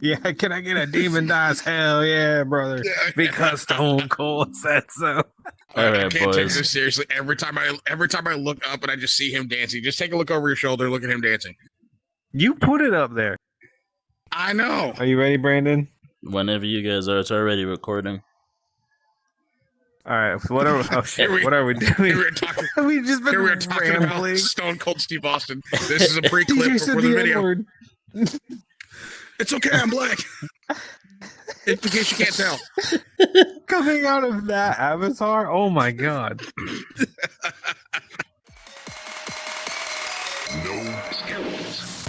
Yeah, can I get a demon dice? Hell yeah, brother. Because Stone Cold said so. All right, I can't take this seriously. Every time I look up and I just see him dancing, just take a look over your shoulder, look at him dancing. You put it up there. I know. Are you ready, Brandon? Whenever you guys are, it's already recording. All right, so what are we doing? We just been we're talking about Stone Cold Steve Austin. This is a pre-clip before the video. It's okay, I'm black. In case you can't tell. Coming out of that avatar? Oh my god. No skills.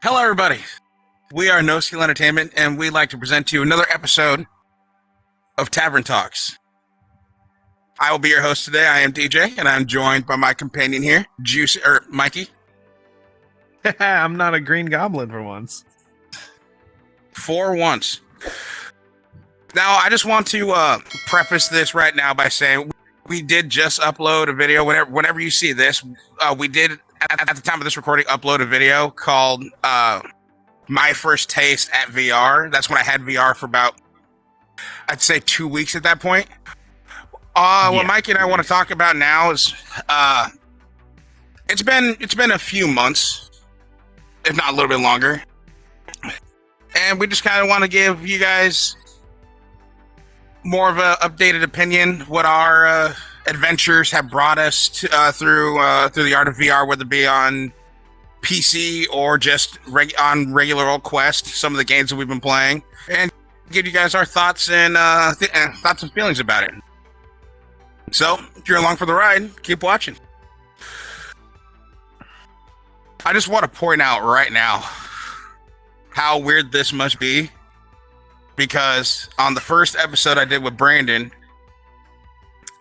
Hello, everybody. We are NoSkill Entertainment, and we'd like to present to you another episode of Tavern Talks. I will be your host today. I am DJ, and I'm joined by my companion here, Mikey. I'm not a green goblin for once. For once. Now, I just want to preface this right now by saying we did just upload a video. Whenever you see this, we did, at the time of this recording, upload a video called My First Taste at VR. That's when I had VR for about, I'd say, 2 weeks at that point. What Mikey and I want to talk about now is it's been a few months, if not a little bit longer, and we just kind of want to give you guys more of an updated opinion, what our adventures have brought us to, through the art of VR, whether it be on PC or just on regular old Quest, some of the games that we've been playing, and give you guys our thoughts and thoughts and feelings about it. So, if you're along for the ride, keep watching. I just want to point out right now how weird this must be, because on the first episode I did with Brandon,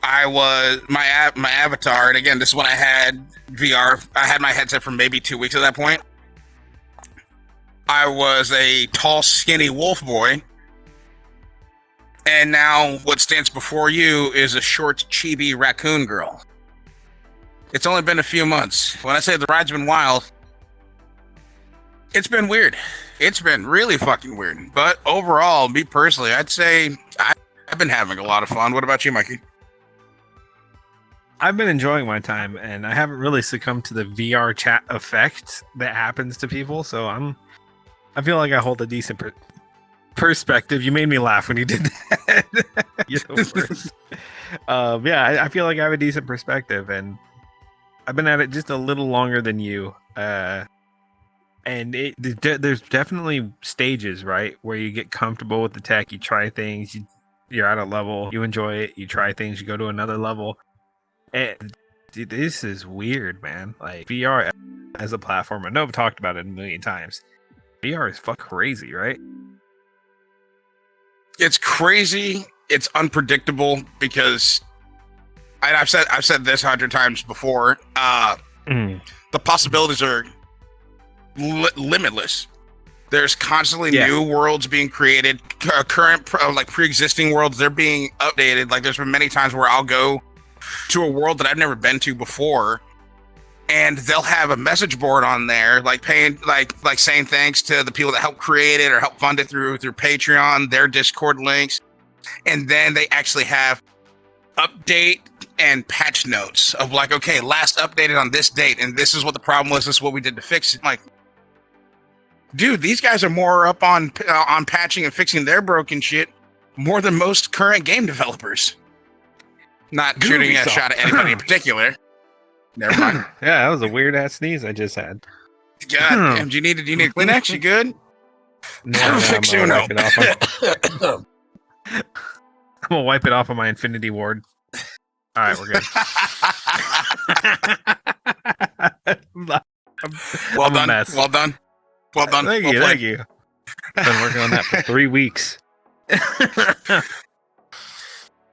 I was my avatar, and again, this is when I had VR. I had my headset for maybe 2 weeks at that point. I was a tall, skinny wolf boy. And now what stands before you is a short, chibi raccoon girl. It's only been a few months. When I say the ride's been wild, it's been weird. It's been really fucking weird. But overall, me personally, I'd say I've been having a lot of fun. What about you, Mikey? I've been enjoying my time, and I haven't really succumbed to the VR chat effect that happens to people. So I feel like I hold a decent perspective. You made me laugh when you did that. I feel like I have a decent perspective, and I've been at it just a little longer than you. And there's definitely stages, right, where you get comfortable with the tech, you try things, you're at a level, you enjoy it, you try things, you go to another level. And dude, this is weird, man. Like VR as a platform, I know I've talked about it a million times. VR is fuck crazy, right? It's crazy. It's unpredictable because I've said this 100 times before. The possibilities are limitless. There's constantly new worlds being created. Current pre-existing worlds, they're being updated. Like there's been many times where I'll go to a world that I've never been to before, and they'll have a message board on there, like paying, like saying thanks to the people that helped create it or help fund it through Patreon, their Discord links, and then they actually have update and patch notes of like, okay, last updated on this date, and this is what the problem was. This is what we did to fix it. Like, dude, these guys are more up on patching and fixing their broken shit more than most current game developers. Not shooting a shot at anybody in particular. Never mind. Yeah, that was a weird ass sneeze I just had. God damn, do you need a Kleenex? You good? No, I'm gonna wipe it off on my Infinity Ward. All right, we're good. Well done. Thank you. I've been working on that for 3 weeks.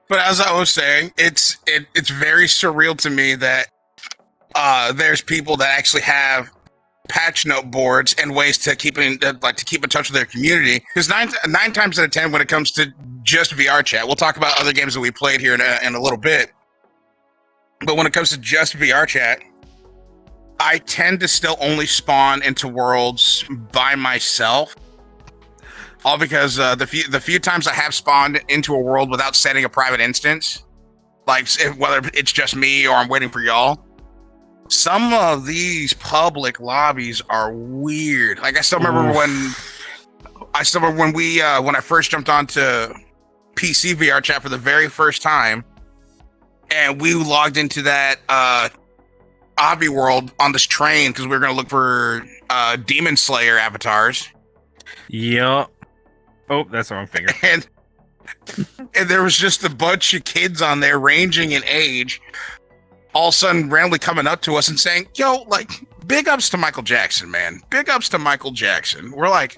But as I was saying, it's very surreal to me that there's people that actually have patch note boards and ways to keep in touch with their community. Because nine times out of 10, when it comes to just VR chat, we'll talk about other games that we played here in a little bit. But when it comes to just VR chat, I tend to still only spawn into worlds by myself. All because the few times I have spawned into a world without setting a private instance, like whether it's just me or I'm waiting for y'all, some of these public lobbies are weird. Like I still remember when I first jumped onto PC VR chat for the very first time, and we logged into that Obby world on this train because we were going to look for Demon Slayer avatars. Yup. Oh, that's the wrong finger. And there was just a bunch of kids on there ranging in age, all of a sudden randomly coming up to us and saying, yo, like, big ups to Michael Jackson, man. Big ups to Michael Jackson. We're like,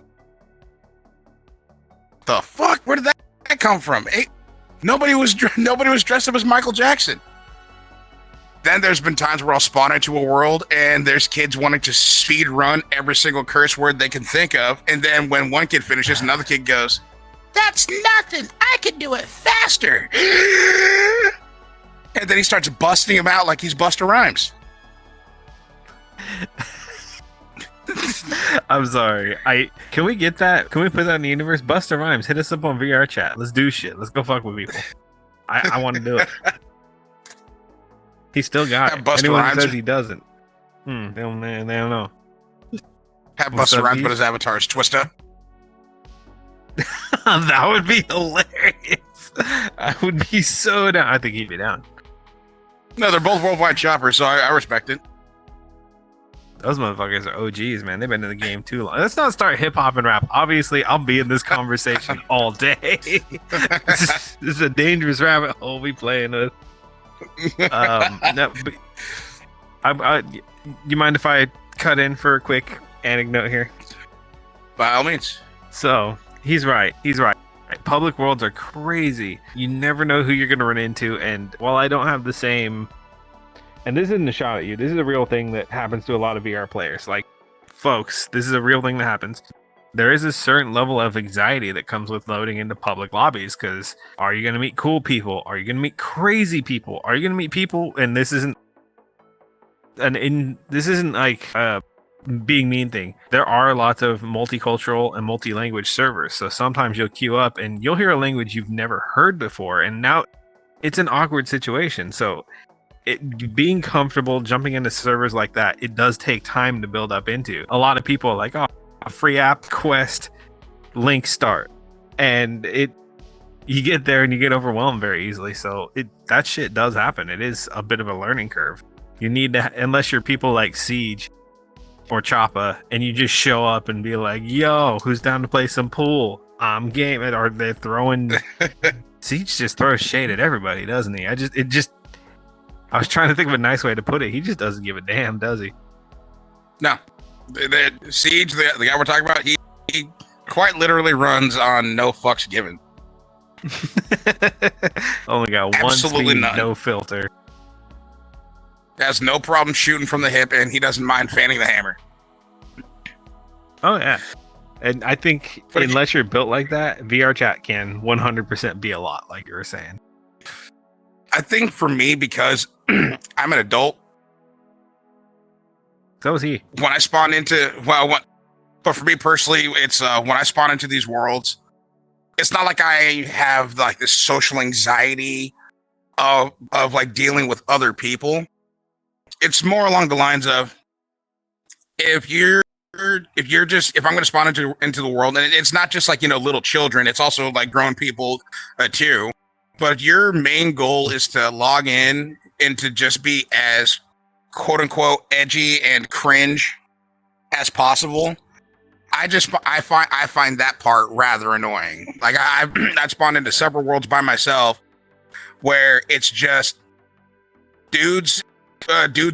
the fuck? Where did that come from? Nobody was dressed up as Michael Jackson. Then there's been times where I'll spawn into a world and there's kids wanting to speed run every single curse word they can think of. And then when one kid finishes, another kid goes, that's nothing. I can do it faster. And then he starts busting him out like he's Busta Rhymes. I'm sorry. Can we get that? Can we put that in the universe? Busta Rhymes, hit us up on VR chat. Let's do shit. Let's go fuck with people. I want to do it. He still got it. Anyone who says he doesn't, they don't know. Have Busta Rhymes, but his avatar is Twista. That would be hilarious. I would be so down. I think he'd be down. No, they're both worldwide shoppers, so I respect it. Those motherfuckers are OGs, man. They've been in the game too long. Let's not start hip hop and rap. Obviously, I'll be in this conversation all day. This is a dangerous rabbit hole we playing with. No, but you mind if I cut in for a quick anecdote here? By all means. So he's right. Public worlds are crazy. You never know who you're going to run into. And while I don't have the same, and this isn't a shot at you, this is a real thing that happens to a lot of VR players. Like, folks, this is a real thing that happens. There is a certain level of anxiety that comes with loading into public lobbies, because are you going to meet cool people? Are you going to meet crazy people? Are you going to meet people? And this isn't like being mean thing. There are lots of multicultural and multi-language servers. So sometimes you'll queue up and you'll hear a language you've never heard before. And now it's an awkward situation. So being comfortable jumping into servers like that, it does take time to build up into. A lot of people are like, oh, a free app quest, link start, and you get there and you get overwhelmed very easily. So that shit does happen. It is a bit of a learning curve. You need to, unless you're people like Siege or Choppa, and you just show up and be like, yo, who's down to play some pool? I'm game. Or they're throwing Siege just throws shade at everybody, doesn't he? I was trying to think of a nice way to put it. He just doesn't give a damn, does he? No. Siege, the guy we're talking about, he quite literally runs on no fucks given. Only got absolutely one speed, none. No filter. Has no problem shooting from the hip, and he doesn't mind fanning the hammer. Oh yeah, and I think unless you're built like that, VR chat can 100% be a lot, like you were saying. I think for me, because I'm an adult. So is he. When I spawn into, but for me personally, it's when I spawn into these worlds, it's not like I have like this social anxiety of like dealing with other people. It's more along the lines of if I'm going to spawn into the world, and it's not just like, little children, it's also like grown people too. But your main goal is to log in and to just be as quote unquote edgy and cringe as possible. I find that part rather annoying. Like I've spawned into several worlds by myself where it's just dudes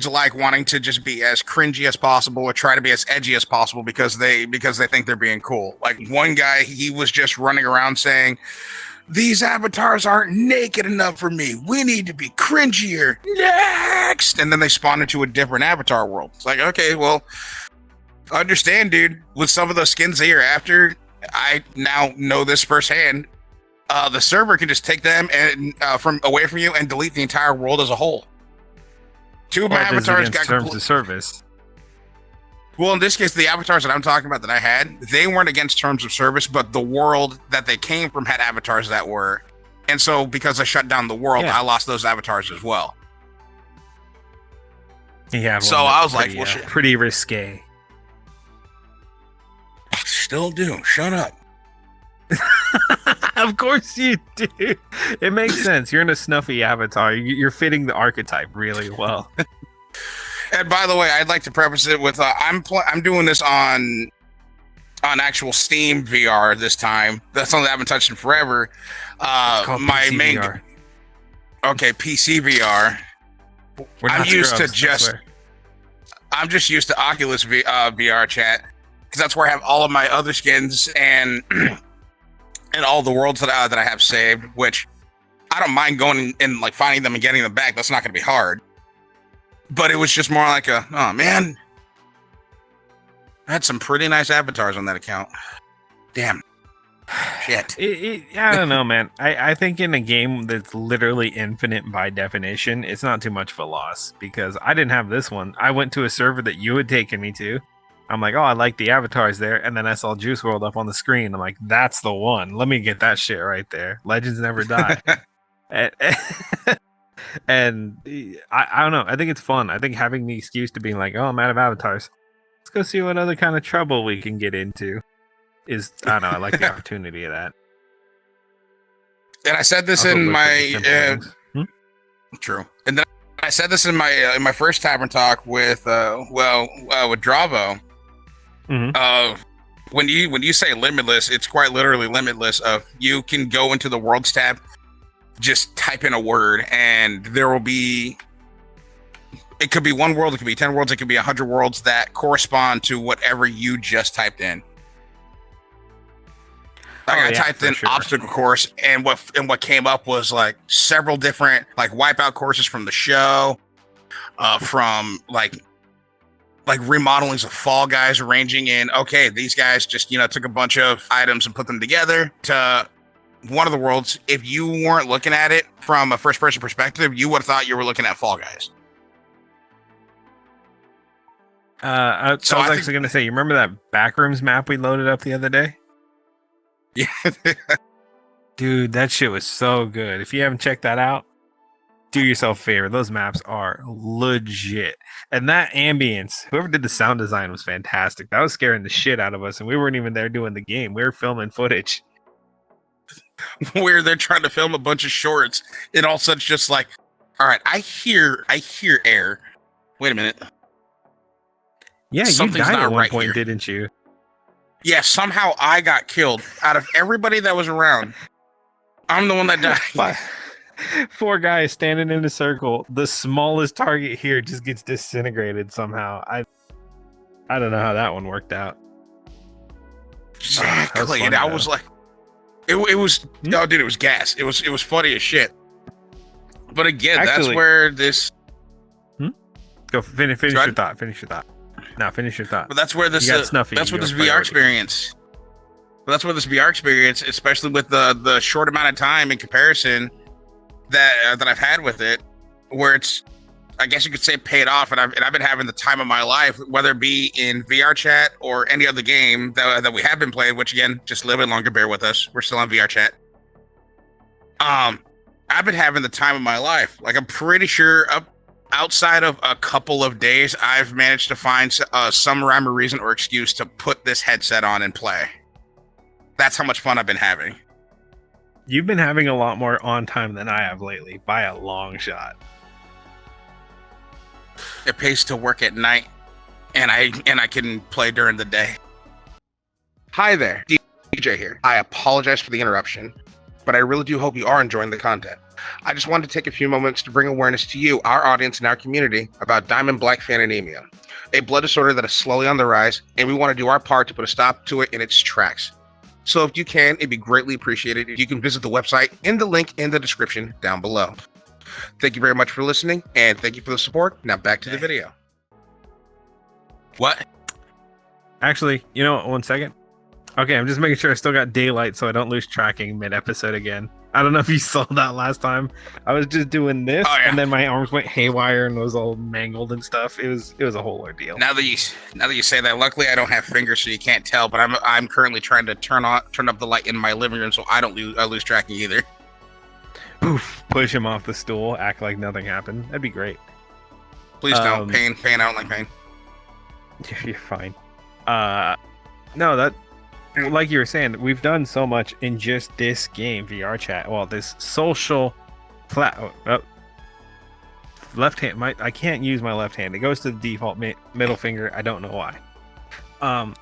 alike wanting to just be as cringy as possible or try to be as edgy as possible because they think they're being cool. Like one guy, he was just running around saying, these avatars aren't naked enough for me. We need to be cringier. Next! And then they spawn into a different avatar world. It's like, okay, well, understand, dude. With some of those skins that you're after, I now know this firsthand. The server can just take them and from away from you and delete the entire world as a whole. Two of my Or is it avatars against got terms of service. Well, in this case, the avatars that I'm talking about that I had, they weren't against terms of service, but the world that they came from had avatars that were. And so because I shut down the world, I lost those avatars as well. Yeah. So I was like, well, shit. Pretty risque. Still do. Shut up. Of course you do. It makes sense. You're in a snuffy avatar. You're fitting the archetype really well. And by the way, I'd like to preface it with I'm doing this on actual Steam VR this time. That's something I haven't touched in forever. My PC main VR. PC VR. I'm just used to Oculus VR chat because that's where I have all of my other skins and and all the worlds that I have saved. Which I don't mind going and like finding them and getting them back. That's not going to be hard. But it was just more like oh man, I had some pretty nice avatars on that account. Damn. Shit. I don't know, man. I think in a game that's literally infinite by definition, it's not too much of a loss because I didn't have this one. I went to a server that you had taken me to. I'm like, oh, I like the avatars there. And then I saw Juice World up on the screen. I'm like, that's the one. Let me get that shit right there. Legends never die. And I don't know. I think it's fun. I think having the excuse to be like, oh, I'm out of avatars. Let's go see what other kind of trouble we can get into. I don't know. I like the opportunity of that. And I said this in my true. And then I said this in my first Tavern talk with Dravo. Mm-hmm. When you say limitless, it's quite literally limitless. Of you can go into the worlds tab, just type in a word, and there will be. It could be one world, it could be 10 worlds, it could be 100 worlds that correspond to whatever you just typed in. Like I typed in obstacle course, and what came up was like several different like wipeout courses from the show, from like remodelings of Fall Guys, ranging in these guys just took a bunch of items and put them together to one of the worlds. If you weren't looking at it from a first person perspective, you would have thought you were looking at Fall Guys. I was actually going to say, you remember that Backrooms map we loaded up the other day? Yeah. Dude, that shit was so good. If you haven't checked that out, do yourself a favor. Those maps are legit. And that ambience, whoever did the sound design was fantastic. That was scaring the shit out of us. And we weren't even there doing the game. We were filming footage. Where they're trying to film a bunch of shorts. And all such just like, all right, I hear air. Wait a minute. Yeah, something's you died not at one right point, here. Didn't you? Yeah, somehow I got killed. Out of everybody that was around, I'm the one that died. 4 guys standing in a circle. The smallest target here just gets disintegrated somehow. I don't know how that one worked out. Exactly. And I was like, it was no, dude, it was gas. It was funny as shit. But again, that's where this. Go finish your thought. Finish your thought. No, finish your thought. But that's where this Snuffy. That's where this VR experience. But that's where this VR experience, especially with the short amount of time in comparison that I've had with it, where it's, I guess you could say, paid off, and I've been having the time of my life, whether it be in VR chat or any other game that we have been playing. Which again, just a little bit longer, bear with us. We're still on VR chat. I've been having the time of my life. Like I'm pretty sure outside of a couple of days, I've managed to find some rhyme or reason or excuse to put this headset on and play. That's how much fun I've been having. You've been having a lot more on time than I have lately, by a long shot. It pays to work at night, and I can play during the day. Hi there, DJ here. I apologize for the interruption, but I really do hope you are enjoying the content. I just wanted to take a few moments to bring awareness to you, our audience, and our community about Diamond Black Fan Anemia, a blood disorder that is slowly on the rise, and we want to do our part to put a stop to it in its tracks. So if you can, it'd be greatly appreciated if you can visit the website in the link in the description down below. Thank you very much for listening, and thank you for the support. Now back to the video. What? Actually, you know what? 1 second. Okay, I'm just making sure I still got daylight so I don't lose tracking mid-episode again. I don't know if you saw that last time. I was just doing this, and then my arms went haywire and was all mangled and stuff. It was a whole ordeal. Now that you say that, luckily I don't have fingers, so you can't tell. But I'm currently trying to turn up the light in my living room so I don't lose tracking either. Poof! Push him off the stool. Act like nothing happened. That'd be great. Please don't. Pain. I don't like pain. You're fine. No, that. Like you were saying, we've done so much in just this game, VRChat. Well, this social left hand. I can't use my left hand. It goes to the default middle finger. I don't know why.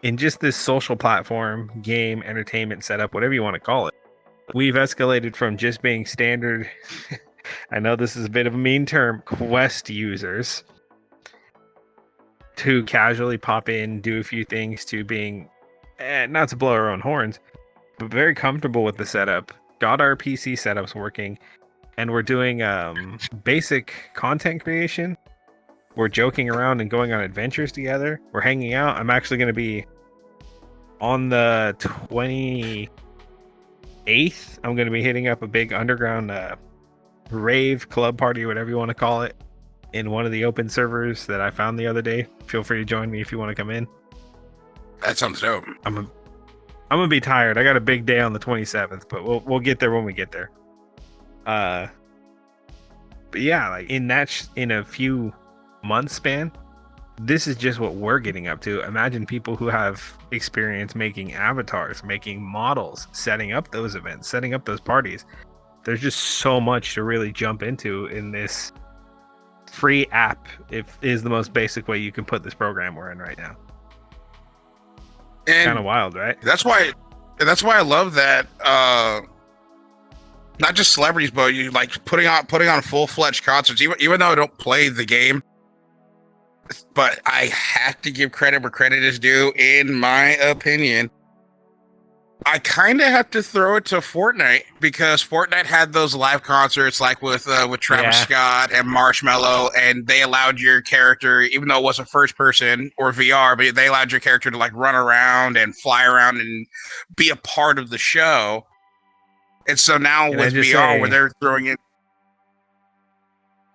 In just this social platform, game, entertainment setup, whatever you want to call it, we've escalated from just being standard. I know this is a bit of a mean term, Quest users, to casually pop in, do a few things, to being, not to blow our own horns, but very comfortable with the setup. Got our PC setups working, and we're doing basic content creation. We're joking around and going on adventures together. We're hanging out. I'm actually going to be on the 28th. I'm going to be hitting up a big underground rave club party, whatever you want to call it, in one of the open servers that I found the other day. Feel free to join me if you want to come in. That sounds dope. I'm gonna be tired. I got a big day on the 27th, but we'll get there when we get there. But yeah, like in a few months span, this is just what we're getting up to. Imagine people who have experience making avatars, making models, setting up those events, setting up those parties. There's just so much to really jump into in this free app. Is the most basic way you can put this program we're in right now. Kind of wild, right? That's why I love that. Not just celebrities, but you like putting on full-fledged concerts. Even though I don't play the game, but I have to give credit where credit is due. In my opinion, I kind of have to throw it to Fortnite, because Fortnite had those live concerts like with Travis Scott and Marshmello, and they allowed your character, even though it wasn't first person or VR, but they allowed your character to like run around and fly around and be a part of the show. And so now with VR, where they're throwing it,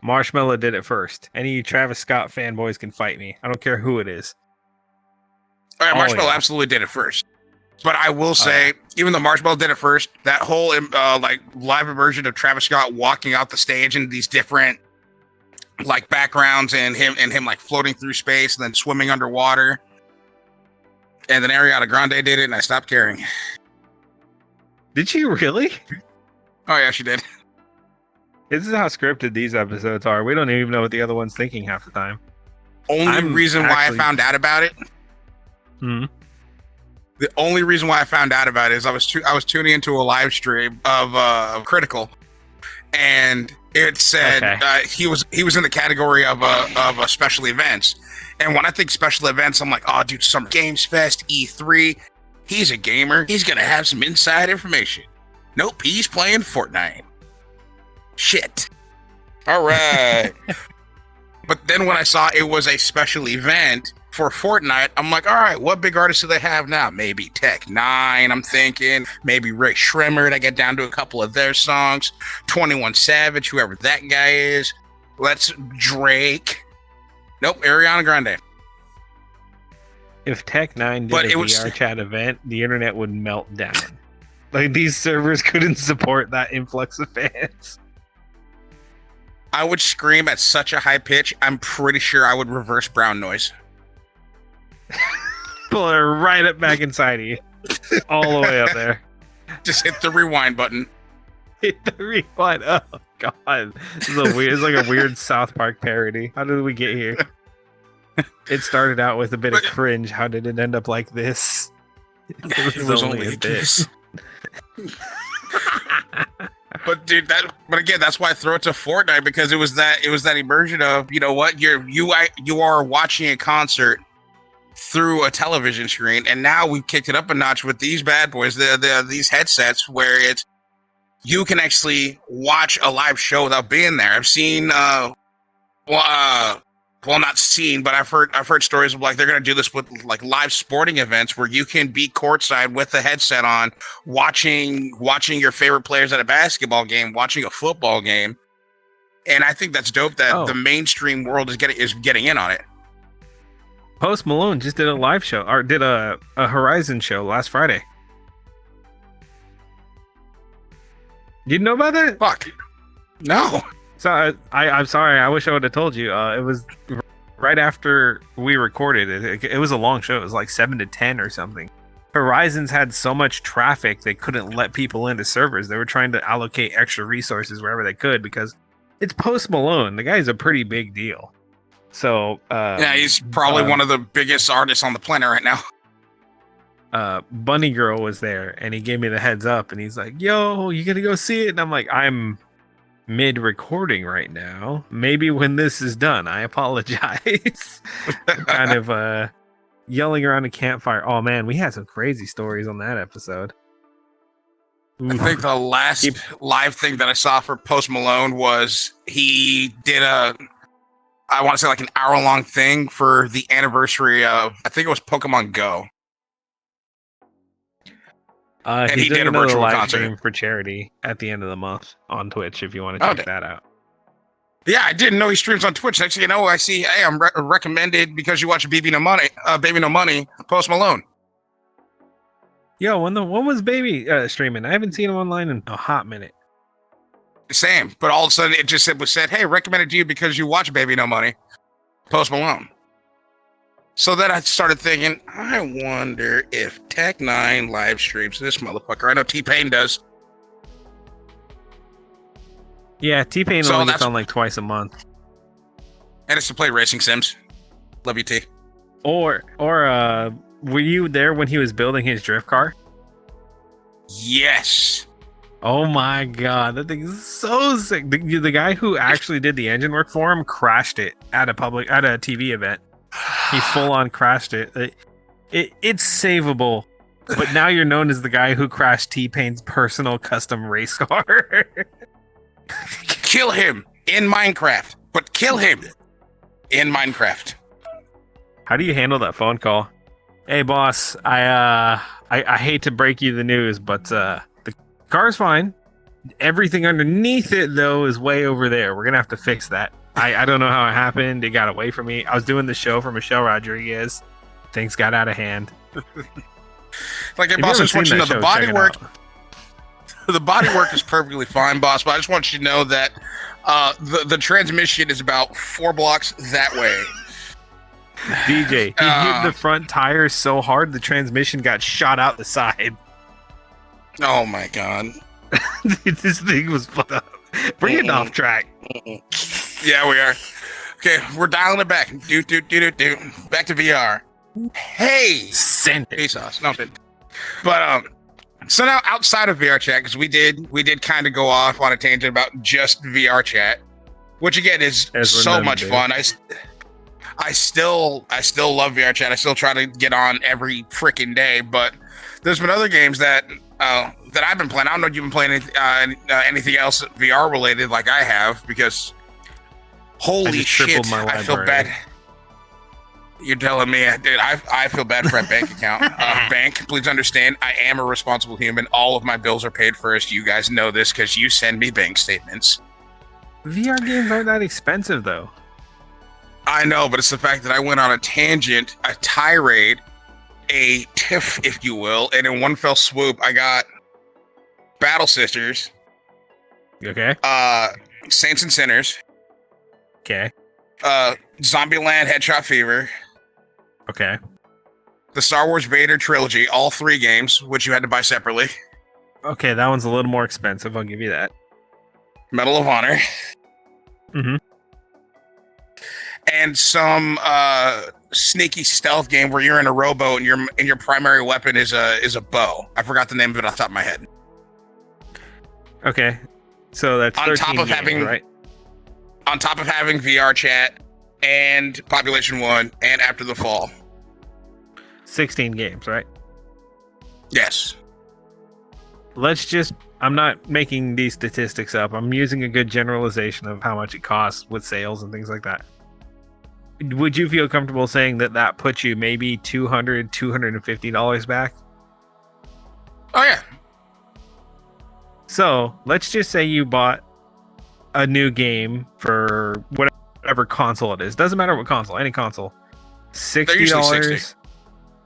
Marshmello did it first. Any of you Travis Scott fanboys can fight me. I don't care who it is. All right, Marshmello absolutely did it first. But I will say, even though Marshmello did it first, that whole like live immersion of Travis Scott walking out the stage in these different like backgrounds, and him like floating through space and then swimming underwater, and then Ariana Grande did it, and I stopped caring. Did she really? Oh yeah, she did. This is how scripted these episodes are. We don't even know what the other one's thinking half the time. Why I found out about it. The only reason why I found out about it is I was tuning into a live stream of Critical, and it said he was in the category of special events. And when I think special events, I'm like, oh, dude, Summer Games Fest, E3. He's a gamer. He's gonna have some inside information. Nope, he's playing Fortnite. Shit. All right. But then when I saw it was a special event for Fortnite, I'm like, all right, what big artists do they have now? Maybe Tech9, I'm thinking. Maybe Ray Shrimmer. I get down to a couple of their songs. 21 Savage, whoever that guy is. Let's Drake. Nope, Ariana Grande. If Tech9 did a VRChat event, the internet would melt down. Like, these servers couldn't support that influx of fans. I would scream at such a high pitch, I'm pretty sure I would reverse brown noise. Pull it right up back inside of you. All the way up there. Just hit the rewind button. Hit the rewind. Oh, God. This is it's like a weird South Park parody. How did we get here? It started out with a bit of cringe. How did it end up like this? It was only a bit. But dude, but again, that's why I throw it to Fortnite, because it was that immersion of, you know what, you are watching a concert through a television screen, and now we've kicked it up a notch with these bad boys, these headsets, where you can actually watch a live show without being there. I've seen well, not seen, but I've heard stories of like they're going to do this with like live sporting events where you can be courtside with the headset on, watching your favorite players at a basketball game, watching a football game, and I think that's dope that the mainstream world is getting in on it. Post Malone just did a live show, or did a Horizon show last Friday. You didn't know about that? Fuck. No. So I'm sorry. I wish I would have told you. It was right after we recorded it. It was a long show. It was like 7 to 10 or something. Horizons had so much traffic they couldn't let people into servers. They were trying to allocate extra resources wherever they could because it's Post Malone. The guy's a pretty big deal. So yeah, he's probably one of the biggest artists on the planet right now. Bunny Girl was there and he gave me the heads up and he's like, "Yo, you gonna go see it?" And I'm like, "I'm mid recording right now. Maybe when this is done, I apologize." Kind of yelling around a campfire. Oh man, we had some crazy stories on that episode. I think the last live thing that I saw for Post Malone was he did I want to say like an hour-long thing for the anniversary of, I think it was Pokemon Go. And he did a virtual live stream for charity at the end of the month on Twitch if you want to check that out. Yeah, I didn't know he streams on Twitch. Next thing you know, I see, hey, I'm recommended because you watch Baby No Money, Post Malone. Yo, when was Baby streaming? I haven't seen him online in a hot minute. Same, but all of a sudden it just was said, hey, recommended to you because you watch Baby No Money, Post Malone. So then I started thinking, I wonder if Tech9 live streams this motherfucker. I know T-Pain does. Yeah, T-Pain only gets on like twice a month. And it's to play racing sims. Love you, T. Or were you there when he was building his drift car? Yes. Oh my god, that thing is so sick. The guy who actually did the engine work for him crashed it at a TV event. He full on crashed it. It's savable, but now you're known as the guy who crashed T-Pain's personal custom race car. Kill him in Minecraft, but kill him in Minecraft. How do you handle that phone call? Hey boss, I hate to break you the news, but the car's fine. Everything underneath it though is way over there. We're gonna have to fix that. I don't know how it happened. It got away from me. I was doing the show for Michelle Rodriguez. Things got out of hand. Like, hey, boss, I just want you to know the bodywork. The bodywork is perfectly fine, boss. But I just want you to know that the transmission is about 4 blocks that way. DJ, he hit the front tire so hard the transmission got shot out the side. Oh my god! This thing was fucked up. Bring it off track. Yeah, we are. Okay, we're dialing it back. Do. Back to VR. Hey, send it. Sauce. No, but so now outside of VRChat, because we did kind of go off on a tangent about just VRChat, which again is so much fun. I still love VRChat. I still try to get on every freaking day, but there's been other games that I've been playing. I don't know if you've been playing anything else VR related like I have, because holy shit, I feel bad. You're telling me, dude, I feel bad for my bank account. Bank, please understand, I am a responsible human. All of my bills are paid first. You guys know this because you send me bank statements. VR games aren't that expensive, though. I know, but it's the fact that I went on a tangent, a tirade, a tiff, if you will, and in one fell swoop, I got Battle Sisters. Okay. Saints and Sinners. Okay. Zombieland Headshot Fever. Okay. The Star Wars Vader trilogy, all 3 games, which you had to buy separately. Okay, that one's a little more expensive, I'll give you that. Medal of Honor. Mm-hmm. And some sneaky stealth game where you're in a rowboat and your primary weapon is a bow. I forgot the name of it off the top of my head. Okay, so that's on 13 top of games, having right? On top of having VRChat and Population 1 and After the Fall. 16 games, right? Yes. I'm not making these statistics up. I'm using a good generalization of how much it costs with sales and things like that. would you feel comfortable saying that puts you maybe $250 back? Oh yeah. So let's just say you bought a new game for whatever console it is. Doesn't matter what console, any console. $60. 60.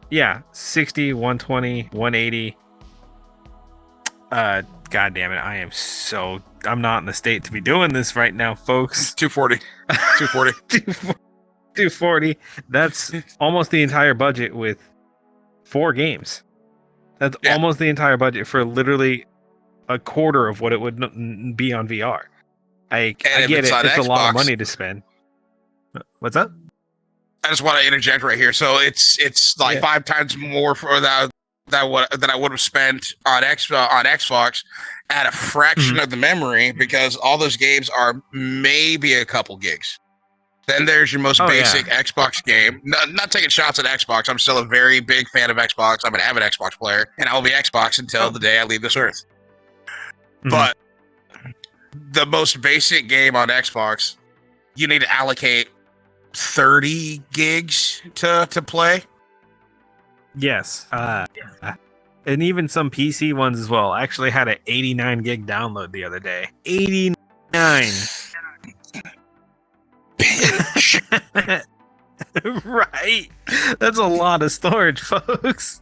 Yeah, 60, 120, 180. God damn it. I'm not in the state to be doing this right now, folks. 240. 240. 240. That's almost the entire budget with 4 games. That's almost the entire budget for literally a quarter of what it would be on VR. I get it. It's Xbox, a lot of money to spend. What's up? I just want to interject right here. So it's like 5 times more for than I would have spent on Xbox at a fraction of the memory, because all those games are maybe a couple gigs. Then there's your most basic Xbox game. Not taking shots at Xbox. I'm still a very big fan of Xbox. I'm an avid Xbox player, and I will be Xbox until the day I leave this earth. But the most basic game on Xbox, you need to allocate 30 gigs to play. Yes. And even some PC ones as well. I actually had an 89 gig download the other day. 89. Bitch. Right. That's a lot of storage, folks.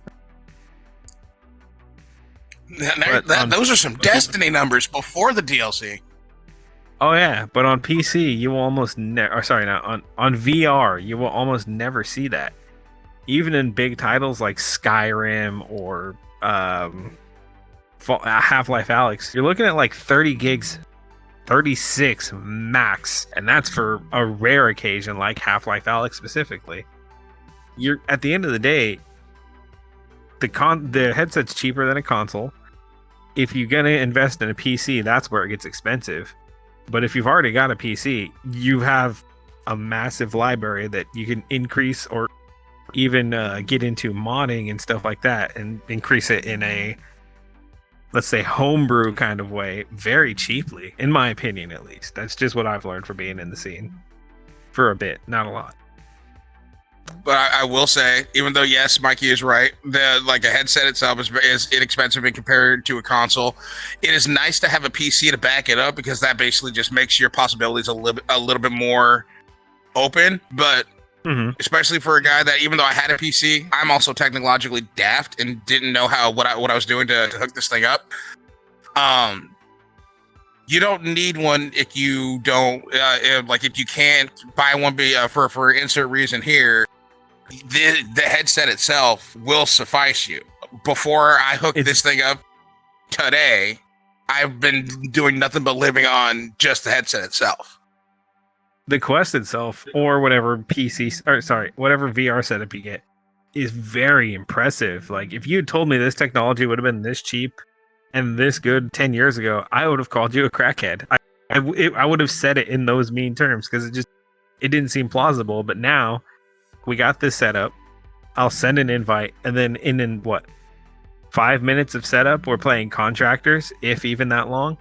Those are some Destiny numbers before the DLC. Oh yeah, but on PC you will almost never. On VR you will almost never see that. Even in big titles like Skyrim or Half-Life Alyx, you're looking at like 30 gigs, 36 max, and that's for a rare occasion like Half-Life Alyx specifically. You're at the end of the day, the headset's cheaper than a console. If you're gonna invest in a PC, that's where it gets expensive. But if you've already got a PC, you have a massive library that you can increase or even get into modding and stuff like that and increase it in a, let's say, homebrew kind of way very cheaply, in my opinion at least. That's just what I've learned from being in the scene for a bit, not a lot. But I will say, even though yes, Mikey is right, a headset itself is inexpensive in compared to a console. It is nice to have a PC to back it up, because that basically just makes your possibilities a little bit more open. But especially for a guy that, even though I had a PC, I'm also technologically daft and didn't know what I was doing to hook this thing up. You don't need one if you don't if you can't buy one for insert reason here. The headset itself will suffice you. Before I hooked this thing up today, I've been doing nothing but living on just the headset itself. The Quest itself, or whatever whatever VR setup you get, is very impressive. Like, if you had told me this technology would have been this cheap and this good 10 years ago, I would have called you a crackhead. I would have said it in those mean terms, because it didn't seem plausible. But now we got this setup. I'll send an invite, and then in 5 minutes of setup, we're playing Contractors, if even that long,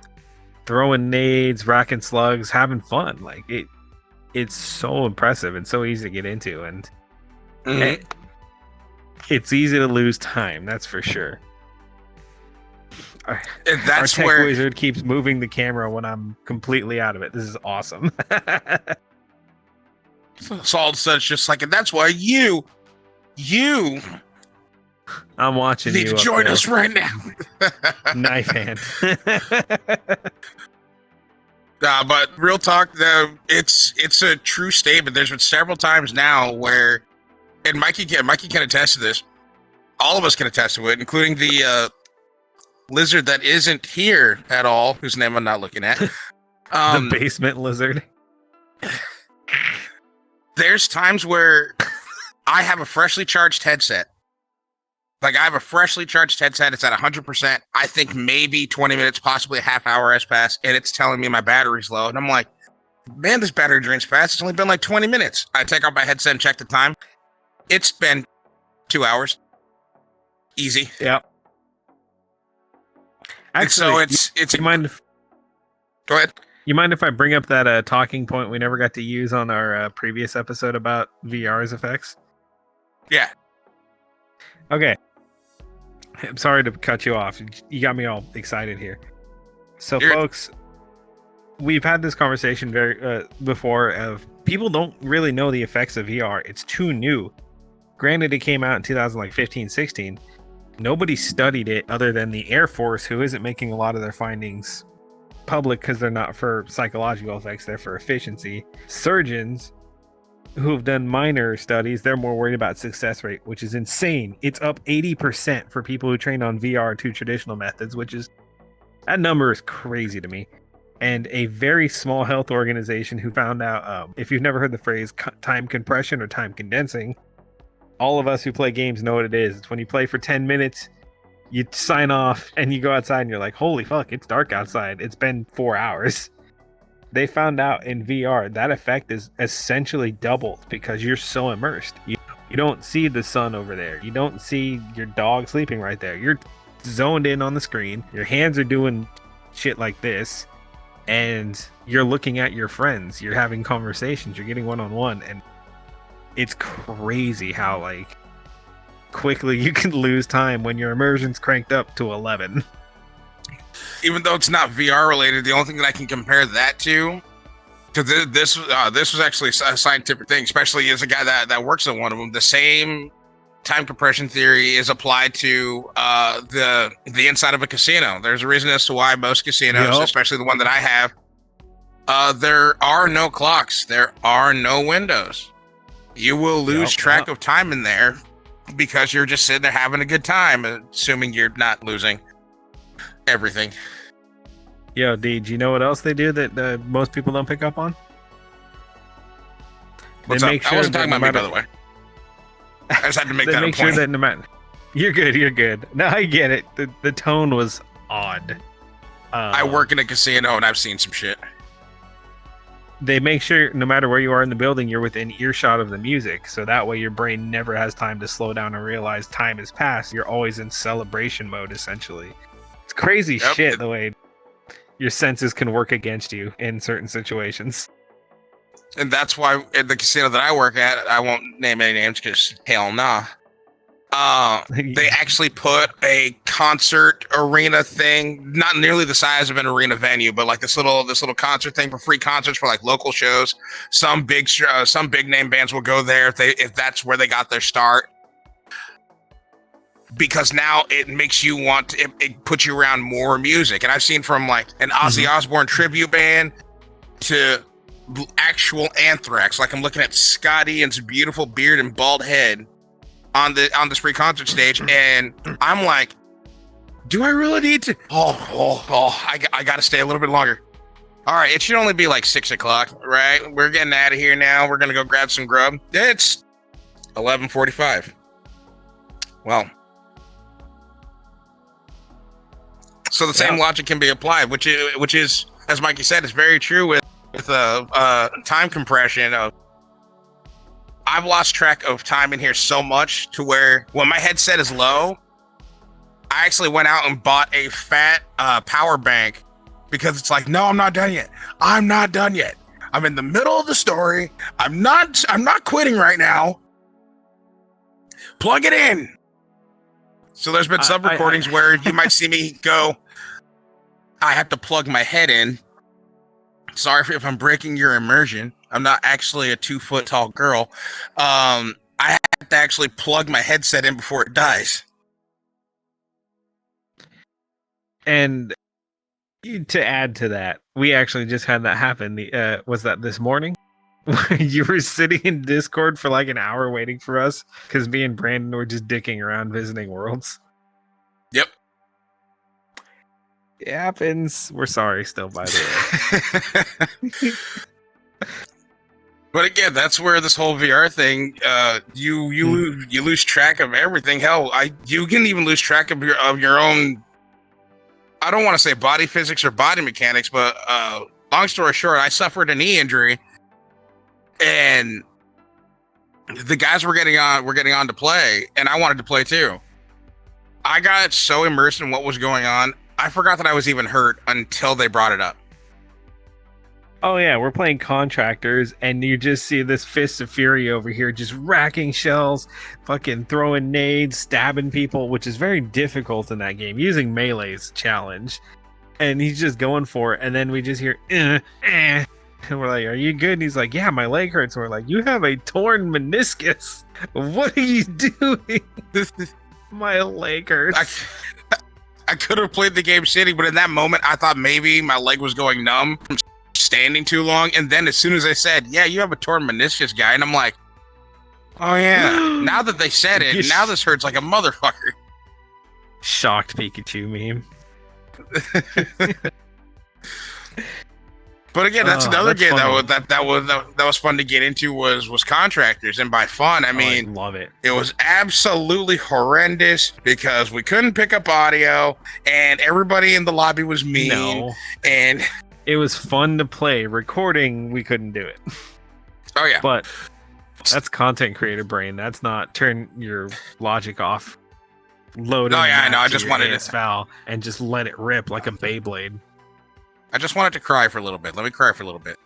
throwing nades, racking slugs, having fun. Like, it's so impressive and so easy to get into, and it's easy to lose time, that's for sure. Our tech wizard keeps moving the camera when I'm completely out of it. This is awesome. Salt says just like, and that's why you I'm watching need you to join us right now. Knife hand. But real talk, though, it's a true statement. There's been several times now where, and Mikey can attest to this. All of us can attest to it, including the lizard that isn't here at all, whose name I'm not looking at. The basement lizard. There's times where I have a freshly charged headset. Like, I have a freshly charged headset. It's at 100%. I think maybe 20 minutes, possibly a half hour has passed, and it's telling me my battery's low. And I'm like, man, this battery drains fast. It's only been like 20 minutes. I take out my headset and check the time. It's been 2 hours. Easy. Yep. Actually, so it's you mind? Go ahead. You mind if I bring up that talking point we never got to use on our previous episode about VRs Effects? Yeah. Okay. I'm sorry to cut you off. You got me all excited here. So, folks, we've had this conversation before of people don't really know the effects of VR. It's too new. Granted, it came out in 2015, 16. Nobody studied it other than the Air Force, who isn't making a lot of their findings public because they're not for psychological effects, they're for efficiency. Surgeons who have done minor studies, they're more worried about success rate, which is insane. It's up 80% for people who train on VR to traditional methods, which is, that number is crazy to me. And a very small health organization who found out, if you've never heard the phrase time compression or time condensing, all of us who play games know what it is. It's when you play for 10 minutes, you sign off and you go outside and you're like, holy fuck, it's dark outside. It's been 4 hours. They found out in VR that effect is essentially doubled because you're so immersed. You don't see the sun over there. You don't see your dog sleeping right there. You're zoned in on the screen. Your hands are doing shit like this. And you're looking at your friends. You're having conversations. You're getting one-on-one. And it's crazy how, like, quickly you can lose time when your immersion's cranked up to 11. Even though it's not VR related, the only thing that I can compare that to, because this was actually a scientific thing, especially as a guy that works at one of them, the same time compression theory is applied to the inside of a casino. There's a reason as to why most casinos, especially the one that I have, there are no clocks, there are no windows. You will lose track of time in there because you're just sitting there having a good time, assuming you're not losing everything. Yo, D, do you know what else they do that most people don't pick up on? What's up? I wasn't talking about me, by the way. I just had to make that a point. Sure that no matter, you're good. No, I get it. The tone was odd. I work in a casino and I've seen some shit. They make sure no matter where you are in the building, you're within earshot of the music. So that way your brain never has time to slow down and realize time has passed. You're always in celebration mode, essentially. It's crazy shit the way your senses can work against you in certain situations. And that's why at the casino that I work at, I won't name any names because hell nah. They actually put a concert arena thing, not nearly the size of an arena venue, but like this little concert thing for free concerts for like local shows. Some big name bands will go there if that's where they got their start. Because now it makes you want it puts you around more music. And I've seen from like an Ozzy Osbourne tribute band to actual Anthrax. Like I'm looking at Scotty and his beautiful beard and bald head on this free concert stage, and I'm like, do I really need to? I got to stay a little bit longer. All right, it should only be like 6 o'clock, right? We're getting out of here now. We're gonna go grab some grub. It's 11:45. Well, so the same logic can be applied, which is, as Mikey said, is very true with time compression. I've lost track of time in here so much to where when my headset is low, I actually went out and bought a fat power bank because it's like, no, I'm not done yet. I'm not done yet. I'm in the middle of the story. I'm not quitting right now. Plug it in. So there's been some recordings where you might see me go, I have to plug my head in. Sorry if I'm breaking your immersion. I'm not actually a 2-foot tall girl. I have to actually plug my headset in before it dies. And to add to that, we actually just had that happen. Was that this morning? You were sitting in Discord for like an hour waiting for us because me and Brandon were just dicking around visiting worlds. Yep. It happens. We're sorry still, by the way. But again, that's where this whole VR thing, you lose track of everything. Hell, you can even lose track of your own. I don't want to say body physics or body mechanics, but long story short, I suffered a knee injury, and the guys were getting on to play, and I wanted to play too. I got so immersed in what was going on, I forgot that I was even hurt until they brought it up. Oh yeah, we're playing Contractors, and you just see this Fist of Fury over here just racking shells, fucking throwing nades, stabbing people, which is very difficult in that game. Using melee's challenge, and he's just going for it, and then we just hear, and we're like, "Are you good?" And he's like, "Yeah, my leg hurts." And we're like, "You have a torn meniscus. What are you doing?" My leg hurts. I could have played the game shitty, but in that moment, I thought maybe my leg was going numb from standing too long. And then as soon as they said, "Yeah, you have a torn meniscus, guy," and I'm like, "Oh yeah." Now that they said it, now this hurts like a motherfucker. Shocked Pikachu meme. But again, that's another game that was fun to get into was Contractors, and by fun I mean I love it. It was absolutely horrendous because we couldn't pick up audio, and everybody in the lobby was mean. And it was fun to play. Recording, we couldn't do it. Oh yeah, but that's content creator brain. That's not turn your logic off. Load. Oh yeah, I know. I just wanted to foul and just let it rip like a Beyblade. I just wanted to cry for a little bit. Let me cry for a little bit.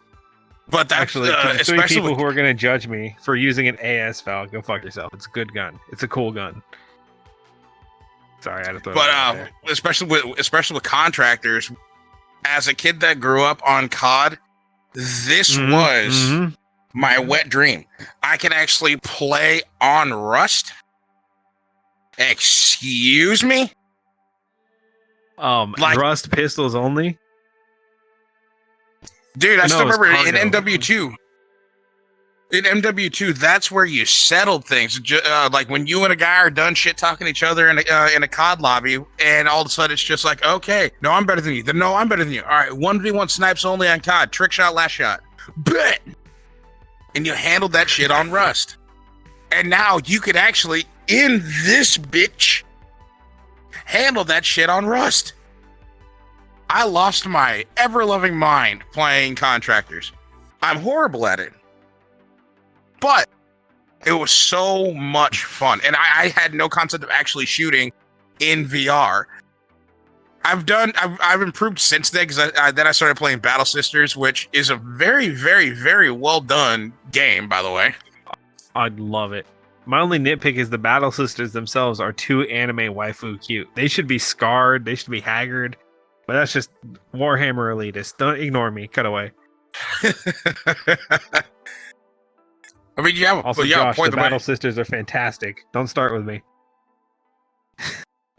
But that's, actually, especially people who are going to judge me for using an AS foul, go fuck yourself. It's a good gun. It's a cool gun. Sorry, I had to throw that out there. especially with Contractors, as a kid that grew up on COD, this was my wet dream. I can actually play on Rust. Excuse me? Rust pistols only? Dude, I still remember in MW2. In MW2, that's where you settled things. Like when you and a guy are done shit talking to each other in a COD lobby, and all of a sudden it's just like, okay, no, I'm better than you. Then no, I'm better than you. All right, 1v1 snipes only on COD. Trick shot, last shot. Bet! And you handled that shit on Rust. And now you could actually, in this bitch, handle that shit on Rust. I lost my ever-loving mind playing Contractors. I'm horrible at it. But it was so much fun. And I had no concept of actually shooting in VR. I've improved since then, because then I started playing Battle Sisters, which is a very, very, very well done game, by the way. I'd love it. My only nitpick is the Battle Sisters themselves are too anime waifu cute. They should be scarred. They should be haggard. But that's just Warhammer elitist. Don't ignore me. Cut away. I mean, also, Josh, the Battle Sisters are fantastic. Don't start with me.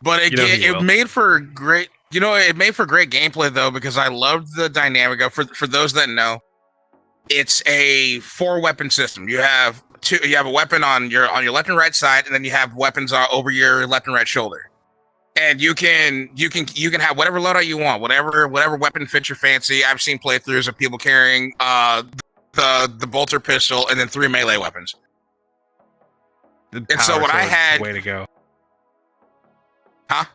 But it made for great. It made for great gameplay though, because I loved the dynamic of. For those that know, it's a 4-weapon system. You have a weapon on your left and right side, and then you have weapons over your left and right shoulder. And you can have whatever loadout you want, whatever weapon fits your fancy. I've seen playthroughs of people carrying the bolter pistol and then 3 melee weapons. And so what I had, way to go. Huh?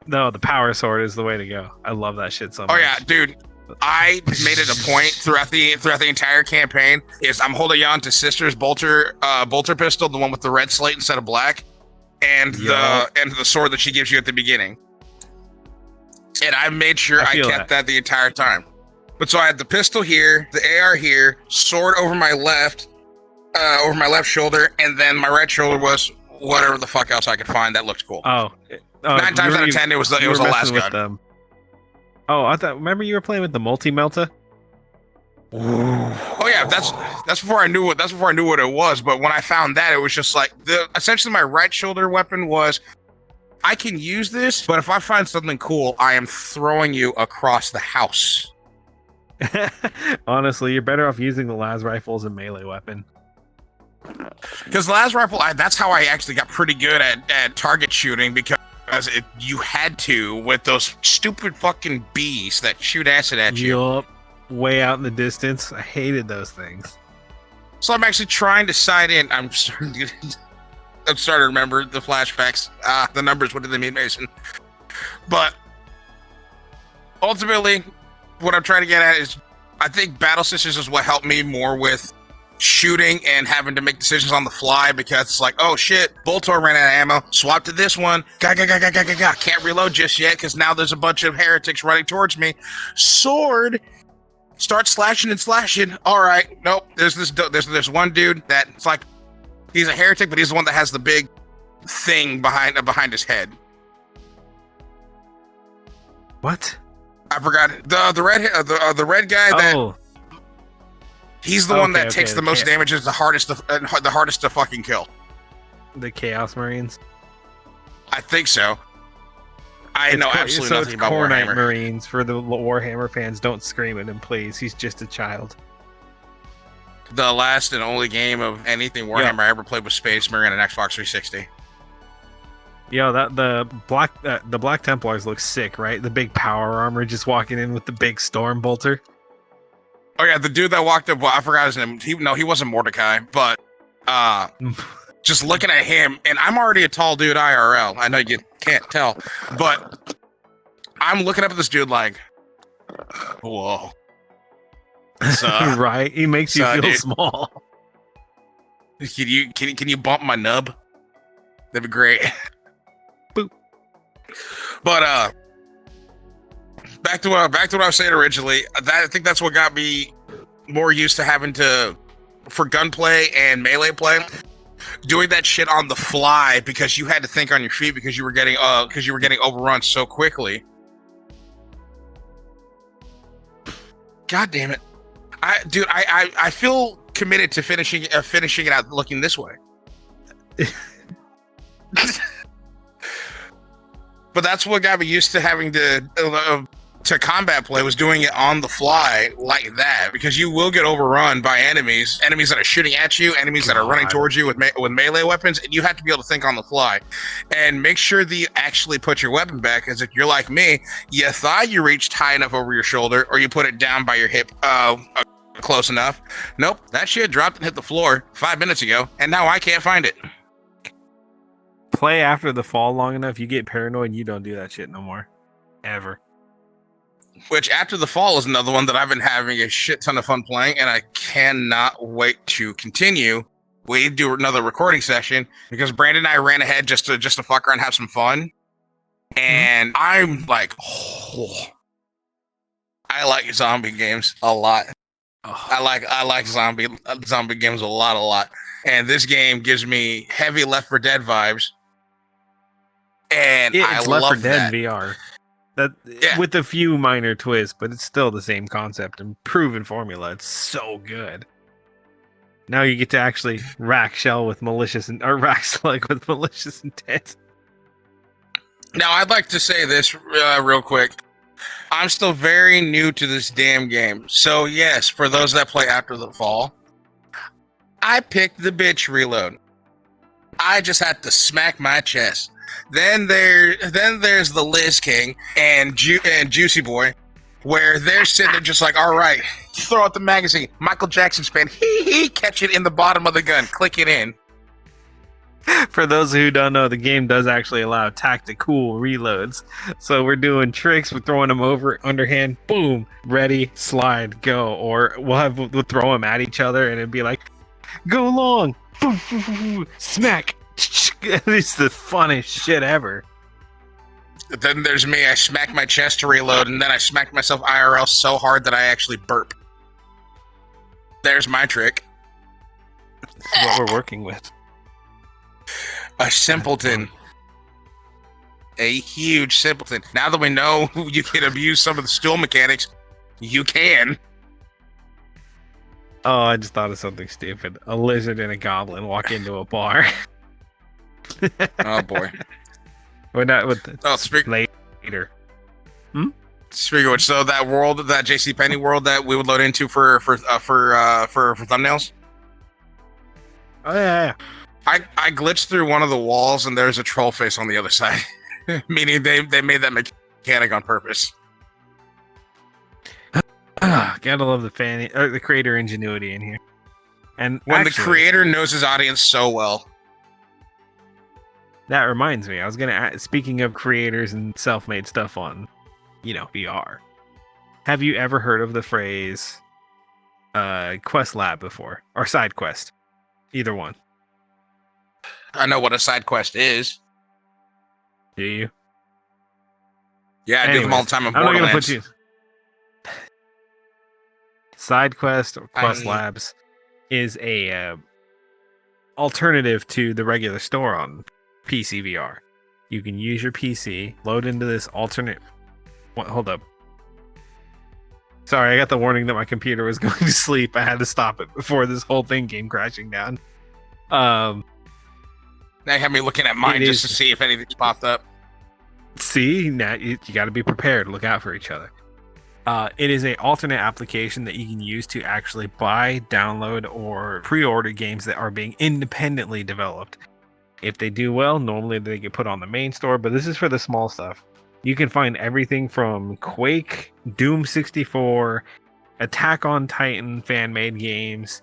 No, the power sword is the way to go. I love that shit so much. Oh yeah, dude. I made it a point throughout the entire campaign is I'm holding on to Sister's bolter pistol, the one with the red slate instead of black. And the sword that she gives you at the beginning. And I made sure I kept that the entire time. But so I had the pistol here, the AR here, sword over my left shoulder, and then my right shoulder was whatever the fuck else I could find that looked cool. 9 times out of 10, it was the last gun. Remember you were playing with the multi-melta? Oh yeah, that's before I knew what it was. But when I found that, it was just like essentially my right shoulder weapon was, I can use this, but if I find something cool, I am throwing you across the house. Honestly, you're better off using the las rifle as a melee weapon. Because the las rifle, that's how I actually got pretty good at target shooting, because you had to with those stupid fucking bees that shoot acid at you. Yup. Way out in the distance. I hated those things. So I'm actually trying to side in. I'm starting to remember the flashbacks. The numbers, what did they mean, Mason? But ultimately, what I'm trying to get at is, I think Battle Sisters is what helped me more with shooting and having to make decisions on the fly, because it's like, oh shit, Voltor ran out of ammo, swap to this one, can't reload just yet because now there's a bunch of heretics running towards me. Sword, Start slashing and slashing. All right, nope. There's one dude that's like, he's a heretic, but he's the one that has the big thing behind his head. What? I forgot the red guy. That he's the one that takes the most damage. Is the hardest to fucking kill. The Chaos Marines. I think so. I know absolutely nothing about Cornite Warhammer. Marines. For the Warhammer fans, don't scream at him, please. He's just a child. The last and only game of anything Warhammer I ever played was Space Marine on Xbox 360. Yo, the Black Templars look sick, right? The big power armor just walking in with the big storm bolter. Oh yeah, the dude that walked up. Well, I forgot his name. He wasn't Mordecai, but just looking at him, and I'm already a tall dude IRL. I know you can't tell, but I'm looking up at this dude like, whoa. Right? He makes you feel dude. small. Can you bump my nub? That'd be great. Boop. But back to what I was saying originally. I think that's what got me more used to having to, for gunplay and melee play, doing that shit on the fly because you had to think on your feet because you were getting overrun so quickly. God damn it. I feel committed to finishing it out looking this way. But that's what got me used to having to combat play, was doing it on the fly like that, because you will get overrun by enemies that are shooting at you, enemies that are running towards you with melee weapons, and you have to be able to think on the fly and make sure that you actually put your weapon back. As if you're like me, you thought you reached high enough over your shoulder, or you put it down by your hip close enough. Nope, that shit dropped and hit the floor 5 minutes ago, and now I can't find it. Play after the fall long enough, you get paranoid and you don't do that shit no more. Ever. Which, After the Fall, is another one that I've been having a shit ton of fun playing, and I cannot wait to continue. We do another recording session because Brandon and I ran ahead just to fuck around and have some fun. And I'm like, I like zombie games a lot. I like zombie games a lot. And this game gives me heavy Left 4 Dead vibes. And It's Left 4 Dead that. VR. With a few minor twists, but it's still the same concept and proven formula. It's so good. Now you get to actually rack slug with malicious intent. Now, I'd like to say this real quick. I'm still very new to this damn game. So, yes, for those that play After the Fall, I picked the bitch reload. I just had to smack my chest. Then there's the Liz King and Juicy Boy, where they're sitting there just like, all right, throw out the magazine. Michael Jackson spin, catch it in the bottom of the gun, click it in. For those who don't know, the game does actually allow tactical reloads. So we're doing tricks, we're throwing them over, underhand, boom, ready, slide, go. Or we'll throw them at each other and it'd be like, go long, smack. It's the funnest shit ever. Then there's me. I smack my chest to reload, and then I smack myself IRL so hard that I actually burp. There's my trick. That's what we're working with. A simpleton. A huge simpleton. Now that we know you can abuse some of the stool mechanics, you can. Oh, I just thought of something stupid. A lizard and a goblin walk into a bar. Oh boy. We're not with the later. Speaking of which, so that world, that JCPenney world that we would load into for thumbnails. Oh yeah. I glitched through one of the walls and there's a troll face on the other side. Meaning they made that mechanic on purpose. Gotta love the creator ingenuity in here. And when the creator knows his audience so well. That reminds me, I was gonna speaking of creators and self-made stuff on, VR. Have you ever heard of the phrase Quest Lab before? Or SideQuest? Either one. I know what a SideQuest is. Do you? Yeah, I do them all the time in Borderlands. SideQuest or Quest Labs is a alternative to the regular store on PC VR. You can use your PC, load into this alternate. Hold up. Sorry, I got the warning that my computer was going to sleep. I had to stop it before this whole thing came crashing down. They had me looking at mine just to see if anything's popped up. See, now you got to be prepared. Look out for each other. It is an alternate application that you can use to actually buy, download, or pre-order games that are being independently developed. If they do well, normally they get put on the main store, but this is for the small stuff. You can find everything from Quake, Doom 64, Attack on Titan fan-made games,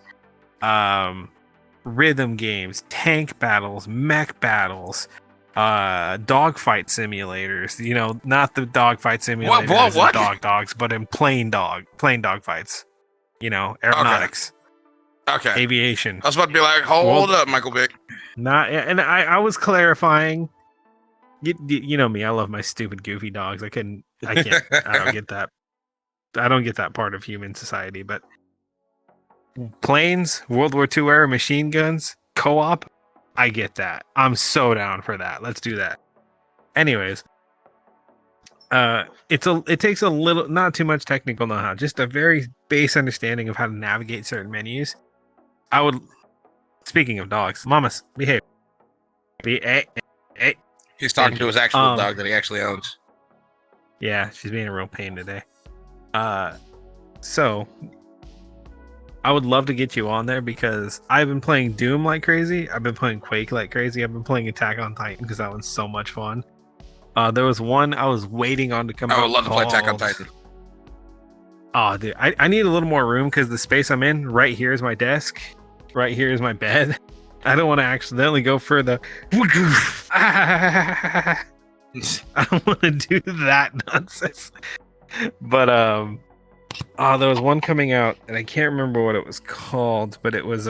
rhythm games, tank battles, mech battles, dogfight simulators. You know, not the dogfight simulators in dogs, but in plane dog fights. You know, aeronautics. Okay. Aviation. I was about to be like, hold up, Michael Vick. And I was clarifying. You know me, I love my stupid goofy dogs. I can't I don't get that. I don't get that part of human society, but planes, World War II era machine guns, co-op, I get that. I'm so down for that. Let's do that. Anyways, it takes a little, not too much technical know-how, just a very base understanding of how to navigate certain menus. Speaking of dogs, mamas, behave. Hey. He's talking to his actual dog that he actually owns. Yeah, she's being a real pain today. So I would love to get you on there because I've been playing Doom like crazy. I've been playing Quake like crazy. I've been playing Attack on Titan because that one's so much fun. There was one I was waiting on to come out. I would love to play Attack on Titan. Oh, dude, I need a little more room because the space I'm in right here is my desk. Right here is my bed. I don't want to accidentally go for the. I don't want to do that nonsense. But there was one coming out, and I can't remember what it was called, but it was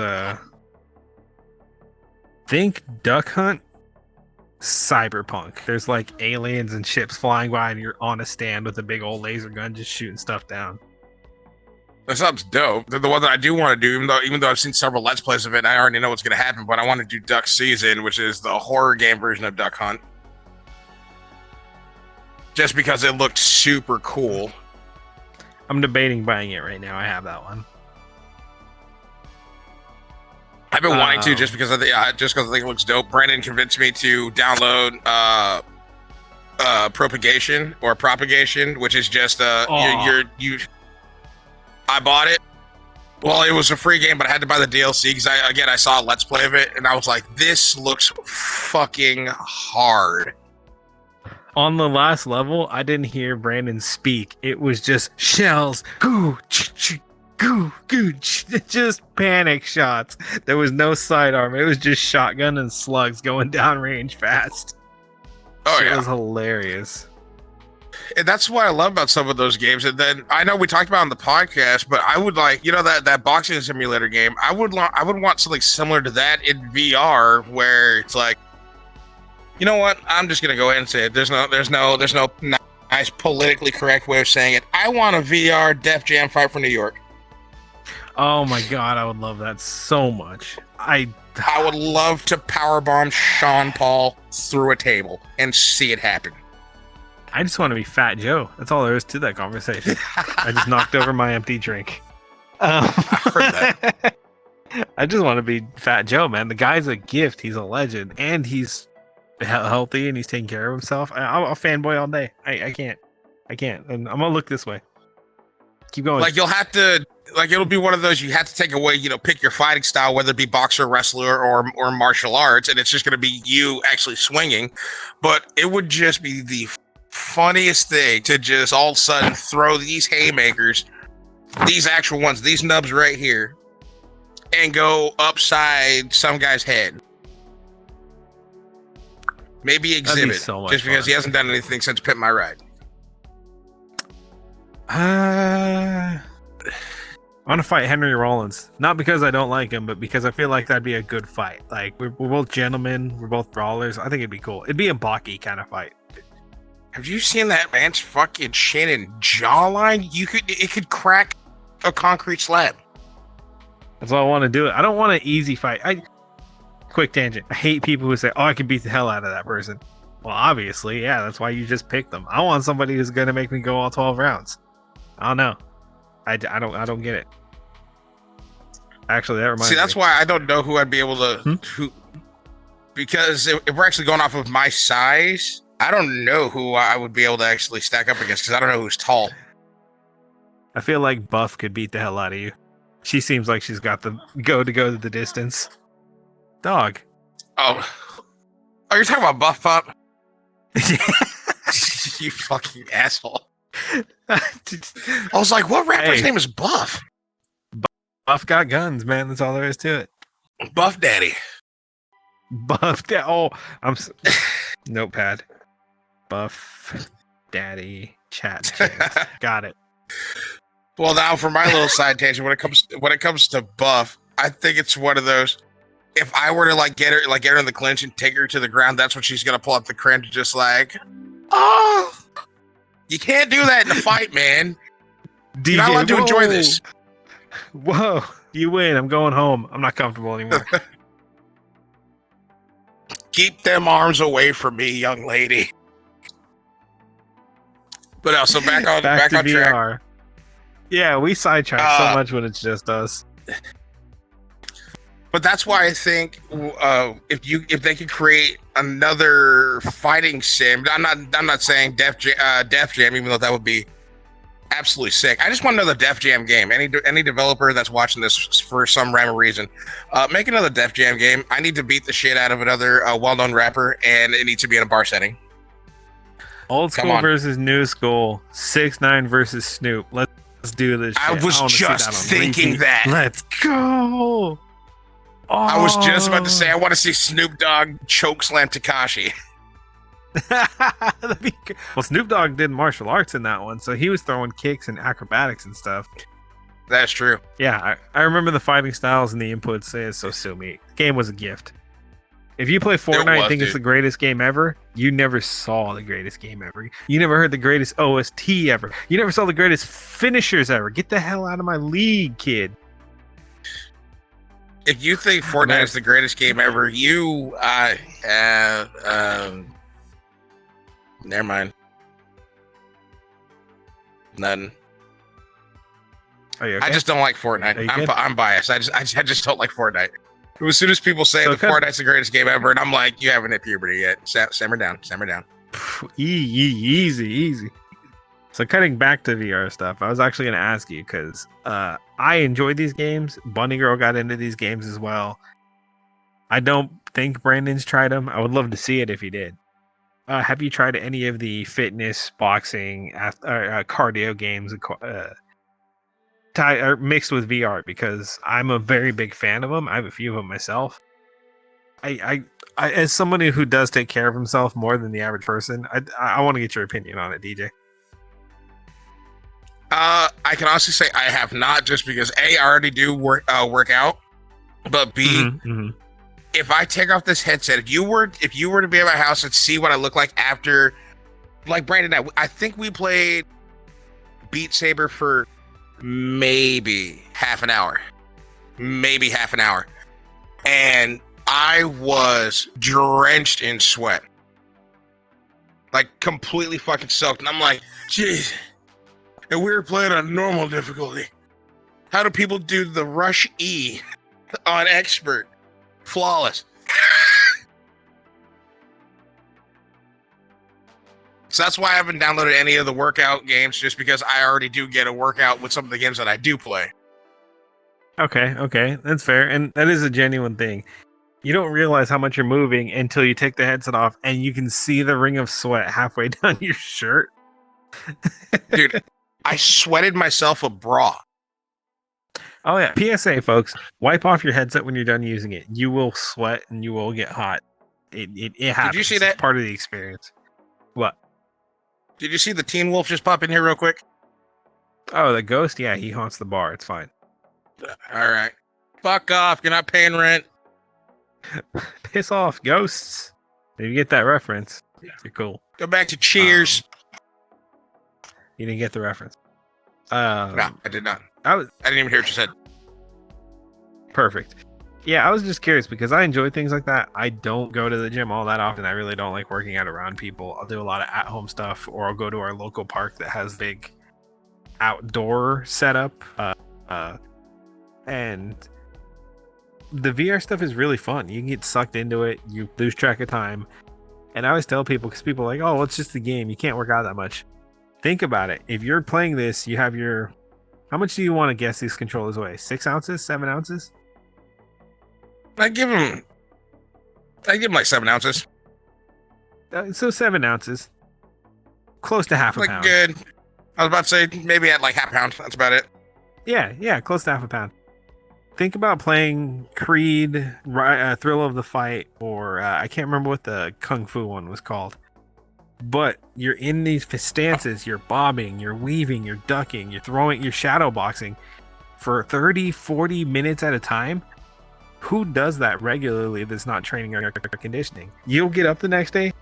think Duck Hunt Cyberpunk. There's like aliens and ships flying by, and you're on a stand with a big old laser gun just shooting stuff down. That sounds dope. The one that I do want to do, even though I've seen several Let's Plays of it, and I already know what's going to happen, but I want to do Duck Season, which is the horror game version of Duck Hunt. Just because it looked super cool. I'm debating buying it right now. I have that one. I've been wanting to just because I think it looks dope. Brandon convinced me to download Propagation, which is just I bought it. Well, it was a free game, but I had to buy the DLC because I saw a Let's Play of it, and I was like, this looks fucking hard. On the last level, I didn't hear Brandon speak. It was just shells, goo, goo, goo, just panic shots. There was no sidearm. It was just shotgun and slugs going downrange fast. Oh, yeah. It was hilarious. And that's what I love about some of those games. And then I know we talked about it on the podcast, but I would like, that boxing simulator game. I would want something similar to that in VR, where it's like, you know what? I'm just gonna go ahead and say it. There's no nice politically correct way of saying it. I want a VR Def Jam fight for New York. Oh my god, I would love that so much. I would love to powerbomb Sean Paul through a table and see it happen. I just want to be Fat Joe. That's all there is to that conversation. I just knocked over my empty drink. I heard that. I just want to be Fat Joe, man. The guy's a gift. He's a legend, and he's healthy, and he's taking care of himself. I'll fanboy all day. I can't. And I'm gonna look this way. Keep going. Like, you'll have to. Like, it'll be one of those you have to take away. Pick your fighting style, whether it be boxer, wrestler, or martial arts, and it's just gonna be you actually swinging. But it would just be the funniest thing to just all of a sudden throw these haymakers, these actual ones, these nubs right here, and go upside some guy's head. Maybe Exhibit, so just because he hasn't done anything since Pimp My Ride. I want to fight Henry Rollins, not because I don't like him, but because I feel like that'd be a good fight. Like, we're both gentlemen, we're both brawlers. I think it'd be cool. It'd be a Baki kind of fight. Have you seen that man's fucking chin and jawline? It could crack a concrete slab. That's all I want to do. I don't want an easy fight. Quick tangent. I hate people who say, "Oh, I can beat the hell out of that person." Well, obviously, yeah. That's why you just picked them. I want somebody who's gonna make me go all 12 rounds. I don't know. I don't get it. Actually, that reminds me. See, that's why I don't know who I'd be able to because if we're actually going off of my size, I don't know who I would be able to actually stack up against because I don't know who's tall. I feel like Buff could beat the hell out of you. She seems like she's got the go the distance. Dog. Oh, you're talking about Buff Pup? You fucking asshole. I was like, what rapper's name is Buff? Buff got guns, man. That's all there is to it. Buff Daddy. Oh, notepad. Buff Daddy chat. Got it. Well, now for my little side tangent, when it comes to Buff, I think it's one of those. If I were to get her in the clinch and take her to the ground, that's when she's gonna pull up the cringe, just like, oh, you can't do that in a fight, man. You're not allowed to enjoy this. Whoa, you win. I'm going home. I'm not comfortable anymore. Keep them arms away from me, young lady. But also back on VR. track. Yeah, we sidetrack so much when it's just us. But that's why I think if they could create another fighting sim, I'm not saying Def Jam, even though that would be absolutely sick. I just want another Def Jam game. Any developer that's watching this for some random reason, make another Def Jam game. I need to beat the shit out of another well-known rapper, and it needs to be in a bar setting. Old school versus new school. 6ix9ine versus Snoop. Let's do this shit. I was just thinking that. Let's go. Oh. I was just about to say I want to see Snoop Dogg chokeslam Tekashi. Well, Snoop Dogg did martial arts in that one, so he was throwing kicks and acrobatics and stuff. That's true. Yeah, I remember the fighting styles and the inputs. It's so silly. The game was a gift. If you play Fortnite and think it's the greatest game ever, you never saw the greatest game ever. You never heard the greatest OST ever. You never saw the greatest finishers ever. Get the hell out of my league, kid. If you think Fortnite is the greatest game ever, you never mind. Nothing. Are you okay? I just don't like Fortnite. I'm biased. I just don't like Fortnite. As soon as people say that Fortnite's the greatest game ever, and I'm like, you haven't hit puberty yet. Simmer down. Easy. So cutting back to VR stuff, I was actually going to ask you because I enjoyed these games. Bunny Girl got into these games as well. I don't think Brandon's tried them. I would love to see it if he did. Have you tried any of the fitness, boxing, cardio games mixed with VR? Because I'm a very big fan of them. I have a few of them myself. I as someone who does take care of himself more than the average person, I want to get your opinion on it, DJ. I can honestly say I have not, just because I already do work out, but B, if I take off this headset, if you were to be at my house and see what I look like after, like Brandon and I think we played Beat Saber for maybe half an hour, and I was drenched in sweat, like completely fucking soaked, and I'm like, jeez. And we were playing on normal difficulty. How do people do the Rush E on expert? Flawless. So that's why I haven't downloaded any of the workout games, just because I already do get a workout with some of the games that I do play. Okay. That's fair. And that is a genuine thing. You don't realize how much you're moving until you take the headset off and you can see the ring of sweat halfway down your shirt. Dude, I sweated myself a bra. Oh yeah. PSA, folks, wipe off your headset when you're done using it. You will sweat and you will get hot. It happens. Did you see that? It's part of the experience. What? Did you see the Teen Wolf just pop in here real quick? Oh, the ghost? Yeah, he haunts the bar. It's fine. All right. Fuck off. You're not paying rent. Piss off, ghosts. If you get that reference, you're cool. Go back to Cheers. You didn't get the reference. No, I did not. I didn't even hear what you said. Perfect. Yeah, I was just curious because I enjoy things like that. I don't go to the gym all that often. I really don't like working out around people. I'll do a lot of at-home stuff, or I'll go to our local park that has big outdoor setup. And the VR stuff is really fun. You can get sucked into it. You lose track of time. And I always tell people, because people are like, oh, well, it's just a game. You can't work out that much. Think about it. If you're playing this, you have your... How much do you want to guess these controllers weigh? 6 ounces? 7 ounces? I give him like 7 ounces. So 7 ounces. Close to half a pound. Good. I was about to say maybe at like half a pound. That's about it. Yeah, close to half a pound. Think about playing Creed, Thrill of the Fight, or I can't remember what the Kung Fu one was called. But you're in these stances, you're bobbing, you're weaving, you're ducking, you're throwing, you're shadow boxing for 30, 40 minutes at a time. Who does that regularly that's not training or conditioning? You'll get up the next day,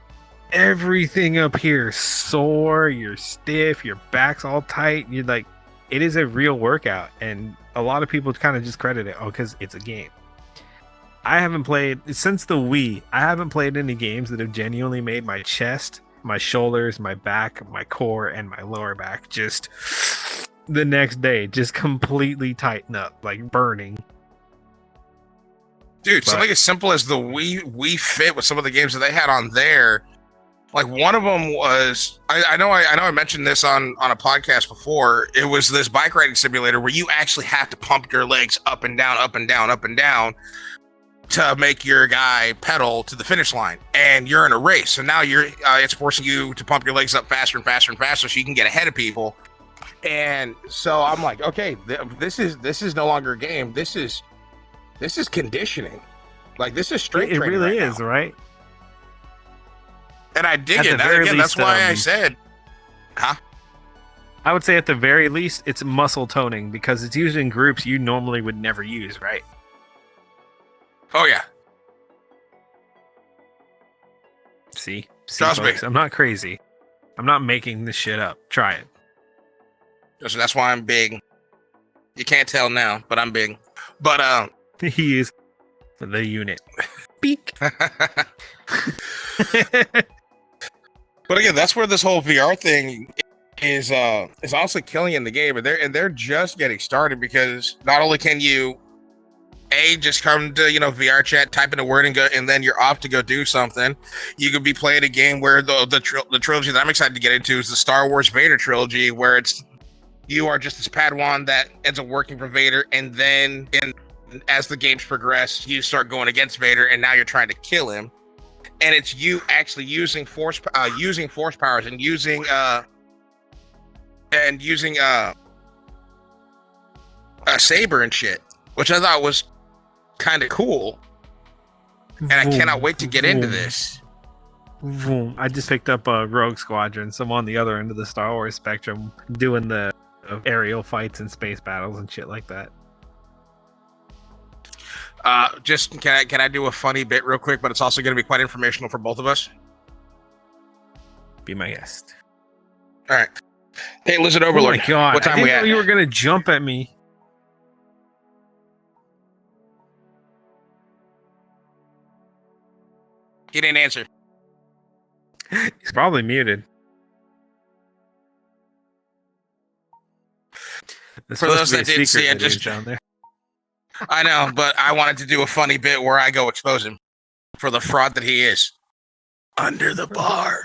everything up here sore, you're stiff, your back's all tight. You're like, it is a real workout. And a lot of people kind of just credit it, because it's a game. I haven't played, since the Wii, I haven't played any games that have genuinely made my chest, my shoulders, my back, my core, and my lower back just the next day just completely tighten up, like burning. Dude, something as simple as the Wii Fit with some of the games that they had on there. Like one of them was, I know I mentioned this on a podcast before. It was this bike riding simulator where you actually have to pump your legs up and down, up and down, up and down to make your guy pedal to the finish line. And you're in a race, so now it's forcing you to pump your legs up faster and faster and faster so you can get ahead of people. And so I'm like, okay, this is no longer a game. This is conditioning. Like this is straight training. It really is, right? And I dig it. Again, that's why I said, I would say at the very least, it's muscle toning because it's used in groups you normally would never use, right? Oh yeah. See, Trust me. I'm not crazy. I'm not making this shit up. Try it. So that's why I'm big. You can't tell now, but I'm big. But he is for the unit. Beak. But again, that's where this whole VR thing is also killing in the game, and they're just getting started because not only can you just come to VrChat, type in a word and go, and then you're off to go do something. You could be playing a game where the trilogy that I'm excited to get into is the Star Wars Vader trilogy, where you are just this Padawan that ends up working for Vader, and then as the games progress, you start going against Vader, and now you're trying to kill him. And it's you actually using force powers and using a saber and shit, which I thought was kind of cool. And I cannot wait to get into this. I just picked up a Rogue Squadron, so I'm on the other end of the Star Wars spectrum, doing the aerial fights and space battles and shit like that. Just can I do a funny bit real quick, but it's also going to be quite informational for both of us. Be my guest. All right. Hey, Lizard Overlord. Oh my god! What time I didn't we at? know you were going to jump at me. He didn't answer. He's probably muted. For those that didn't see, I just down there. I know, but I wanted to do a funny bit where I go expose him for the fraud that he is. Under the bar.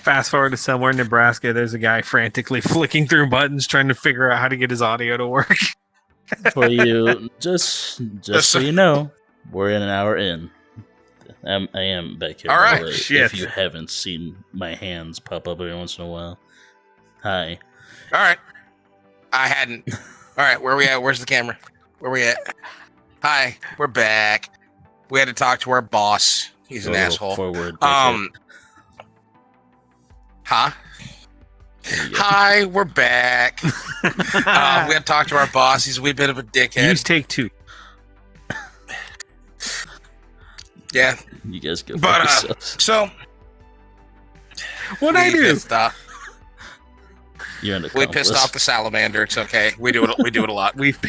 Fast forward to somewhere in Nebraska, there's a guy frantically flicking through buttons trying to figure out how to get his audio to work. For you, just so you know, we're in an hour in. I am back here. All right, if you haven't seen my hands pop up every once in a while. Hi. All right. I hadn't. All right, where we at? Where's the camera? Where we at? Hi, we're back. We had to talk to our boss. He's an asshole. Forward. Huh? Hi, we're back. We had to talk to our boss. He's a wee bit of a dickhead. Use take 2. Yeah. You guys go. But so what I do? Stuff. You're an We accomplice. pissed off the salamander. It's okay. We do it. We do it a lot. We've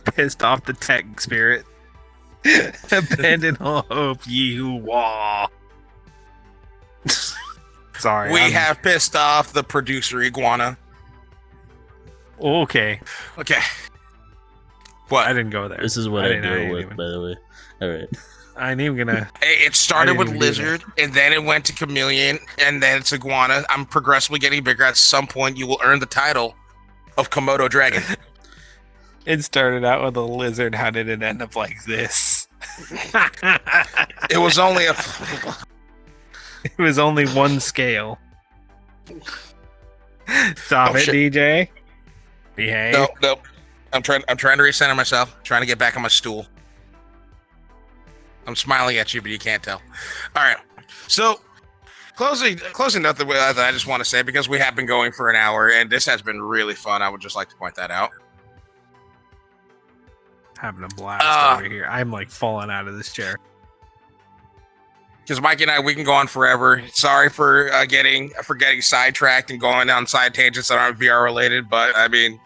pissed off the tech spirit. Abandon all hope, ye who wah. Sorry. We have pissed off the producer iguana. Okay. Okay. What? I didn't go there. This is what I I didn't- I deal didn't with, even- by the way. All right. I ain't even gonna. It started I with didn't even do lizard, and then it went to chameleon, and then it's iguana. I'm progressively getting bigger. At some point, you will earn the title of Komodo dragon. It started out with a lizard. How did it end up like this? It was only a. It was only one scale. Stop Oh, it, shit. DJ. Behave. Nope. I'm trying to recenter myself. Trying to get back on my stool. I'm smiling at you, but you can't tell. All right. So, closing note that I just want to say, because we have been going for an hour, and this has been really fun. I would just like to point that out. Having a blast over here. I'm like falling out of this chair. Because Mikey and I, we can go on forever. Sorry for getting sidetracked and going on side tangents that aren't VR related, but I mean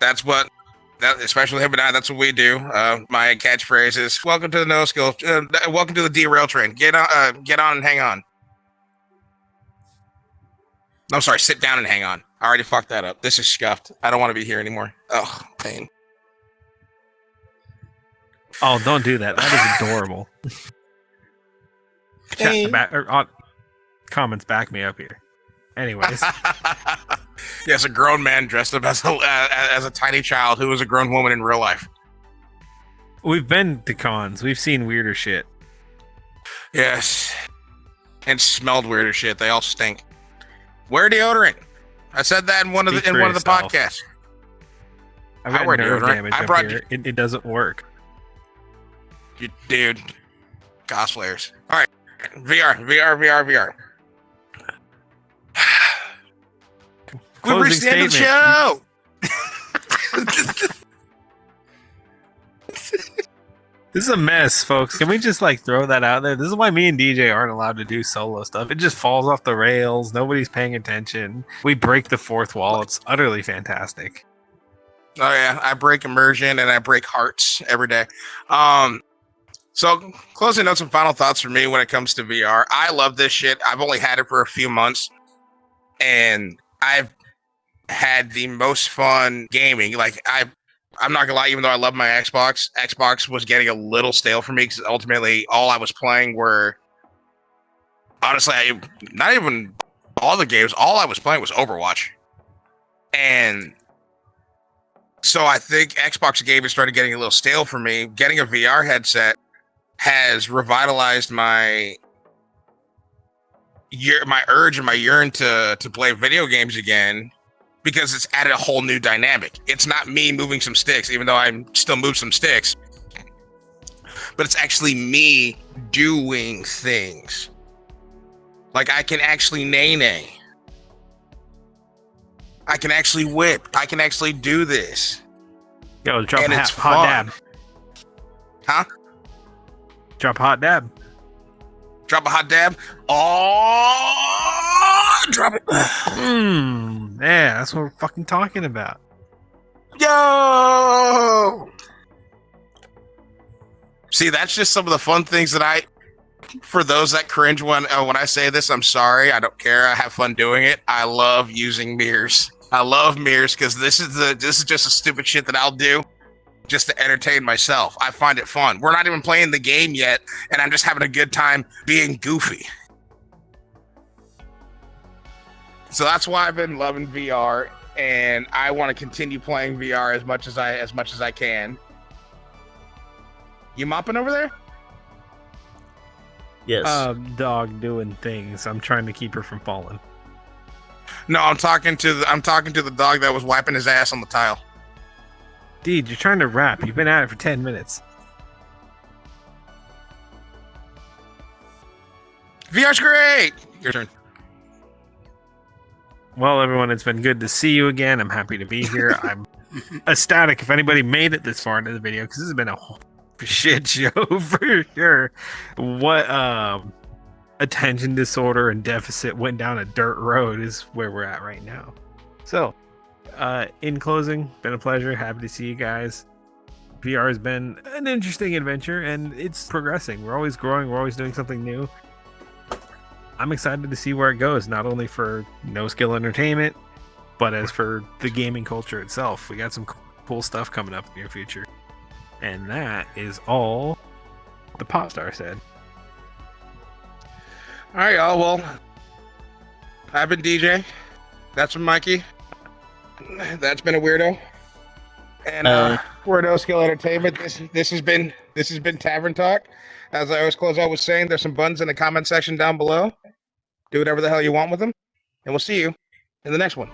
especially him and I, that's what we do. My catchphrase is "Welcome to the NoSkill. Welcome to the derail train. Get on and hang on." No, sorry, sit down and hang on. I already fucked that up. This is scuffed. I don't want to be here anymore. Oh, pain. Oh, don't do that. That is adorable. Comments back me up here. Anyways, Yes, a grown man dressed up as a tiny child who was a grown woman in real life. we've been to cons. We've seen weirder shit. Yes, and smelled weirder shit. They all stink. Wear deodorant. I said that in one of the Speak for yourself. podcasts. I've I got wear nerve deodorant. damage I up brought here. It doesn't work. You dude, cosplayers. All right, VR. We Closing reached the end of the statement. show. This is a mess, folks. Can we just like throw that out there? This is why me and DJ aren't allowed to do solo stuff. It just falls off the rails. Nobody's paying attention. We break the fourth wall. It's utterly fantastic. Oh yeah, I break immersion and I break hearts every day. So closing notes and final thoughts for me when it comes to VR. I love this shit. I've only had it for a few months, and I've had the most fun gaming. Like I'm not gonna lie, even though I love my Xbox was getting a little stale for me because ultimately all I was playing were, honestly, not even all the games. All I was playing was Overwatch, and so I think Xbox gaming started getting a little stale for me. Getting a VR headset has revitalized my urge and my yearn to play video games again, because it's added a whole new dynamic. It's not me moving some sticks, even though I still move some sticks, but it's actually me doing things. Like I can actually nay. I can actually whip. I can actually do this. Yo, drop And a it's hot fun. dab. Huh? Drop a hot dab. Drop a hot dab. Oh, drop it. Yeah, that's what we're fucking talking about. Yo! See, that's just some of the fun things that for those that cringe when I say this, I'm sorry. I don't care. I have fun doing it. I love using mirrors. I love mirrors because this is just a stupid shit that I'll do just to entertain myself. I find it fun. We're not even playing the game yet, and I'm just having a good time being goofy. So that's why I've been loving VR, and I want to continue playing VR as much as I can. You mopping over there? Yes. Dog doing things. I'm trying to keep her from falling. No, I'm talking to the dog that was wiping his ass on the tile. Dude, you're trying to rap. You've been at it for 10 minutes. VR's great. Your turn. Well, everyone, it's been good to see you again. I'm happy to be here. I'm ecstatic if anybody made it this far into the video, because this has been a shit show for sure. What attention disorder and deficit went down a dirt road is where we're at right now. So, In closing, been a pleasure. Happy to see you guys. VR has been an interesting adventure, and it's progressing. We're always growing. We're always doing something new. I'm excited to see where it goes, not only for NoSkill Entertainment, but as for the gaming culture itself. We got some cool stuff coming up in the near future. And that is all the Popstar said. All right, y'all. Well, I've been DJ. That's been Mikey. That's been a weirdo. And we're NoSkill Entertainment. This has been Tavern Talk. As I always close out with saying, there's some buttons in the comment section down below. Do whatever the hell you want with them, and we'll see you in the next one.